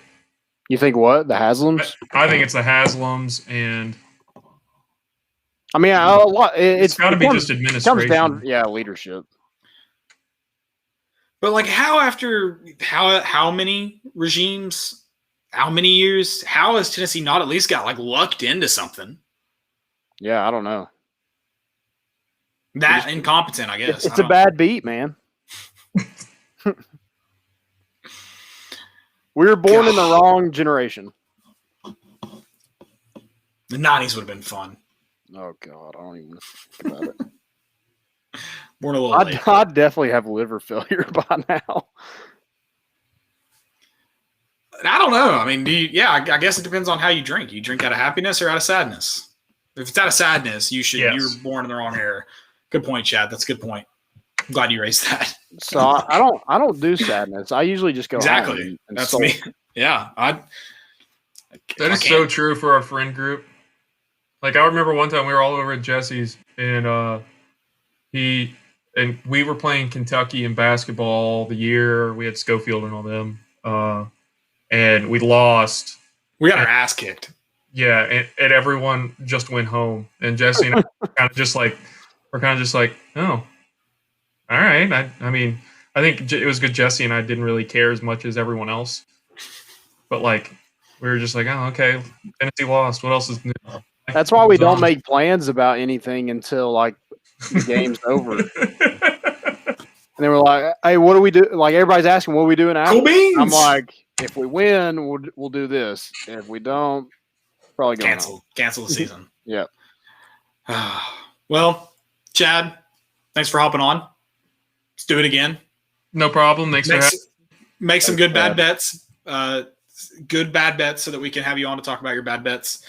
you think what? The Haslams? I think it's the Haslams, and I mean a lot. It's got to be just administration. It comes down, leadership. But like, how many regimes how many years? How has Tennessee not at least got like lucked into something? Yeah, I don't know. That incompetent, I guess. It's a bad beat, man. We were born in the wrong generation. The 90s would have been fun. Oh, God. I don't even think about it. Born a little late. I'd definitely have liver failure by now. I don't know. I mean, I guess it depends on how you drink. You drink out of happiness or out of sadness. If it's out of sadness, you were born in the wrong era. Good point, Chad. That's a good point. I'm glad you raised that. So I don't do sadness. I usually just go exactly. home and That's sulk. me. Yeah, That is so true for our friend group. Like, I remember one time we were all over at Jesse's, and we were playing Kentucky in basketball the year. We had Schofield and all them, and we lost. We got our ass kicked. Yeah, and everyone just went home, and Jesse and I were kind of just like, oh, all right. I mean, I think it was good. Jesse and I didn't really care as much as everyone else, but like, we were just like, oh, okay, Tennessee lost. What else is new? That's why we don't make plans about anything until like the game's over. And they were like, "Hey, what do we do?" Like everybody's asking, "What are we doing after?" Cool beans. I'm like, "If we win, we'll do this. And if we don't, probably go cancel the season." Yeah. Well, Chad, thanks for hopping on. Let's do it again. No problem. Thanks for having. Make some good bad bets. Good bad bets, so that we can have you on to talk about your bad bets.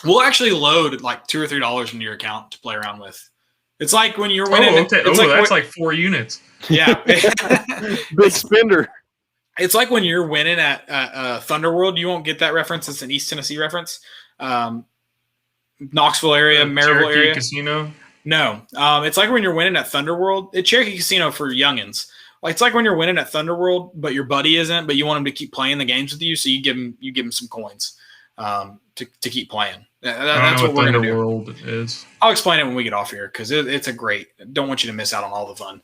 We'll actually load like $2 or $3 into your account to play around with. It's like when you're winning. Okay. That's like 4 units. Yeah. Big spender. It's like when you're winning at Thunderworld. You won't get that reference. It's an East Tennessee reference. Knoxville area, Maryville Cherokee area. Casino. No. It's like when you're winning at Thunderworld. It's Cherokee Casino for youngins. Like it's like when you're winning at Thunderworld, but your buddy isn't, but you want him to keep playing the games with you, so you give him some coins to keep playing. That's what we're going to do. World is. I'll explain it when we get off here because it's a great. Don't want you to miss out on all the fun.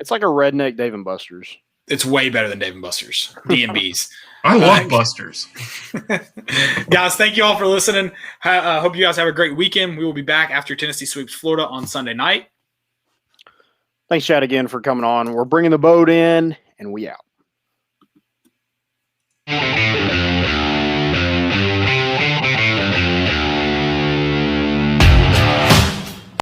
It's like a redneck Dave and Buster's. It's way better than Dave and Buster's. D&B's. I love Buster's. Guys, thank you all for listening. Hope you guys have a great weekend. We will be back after Tennessee sweeps Florida on Sunday night. Thanks, Chad, again for coming on. We're bringing the boat in, and we out.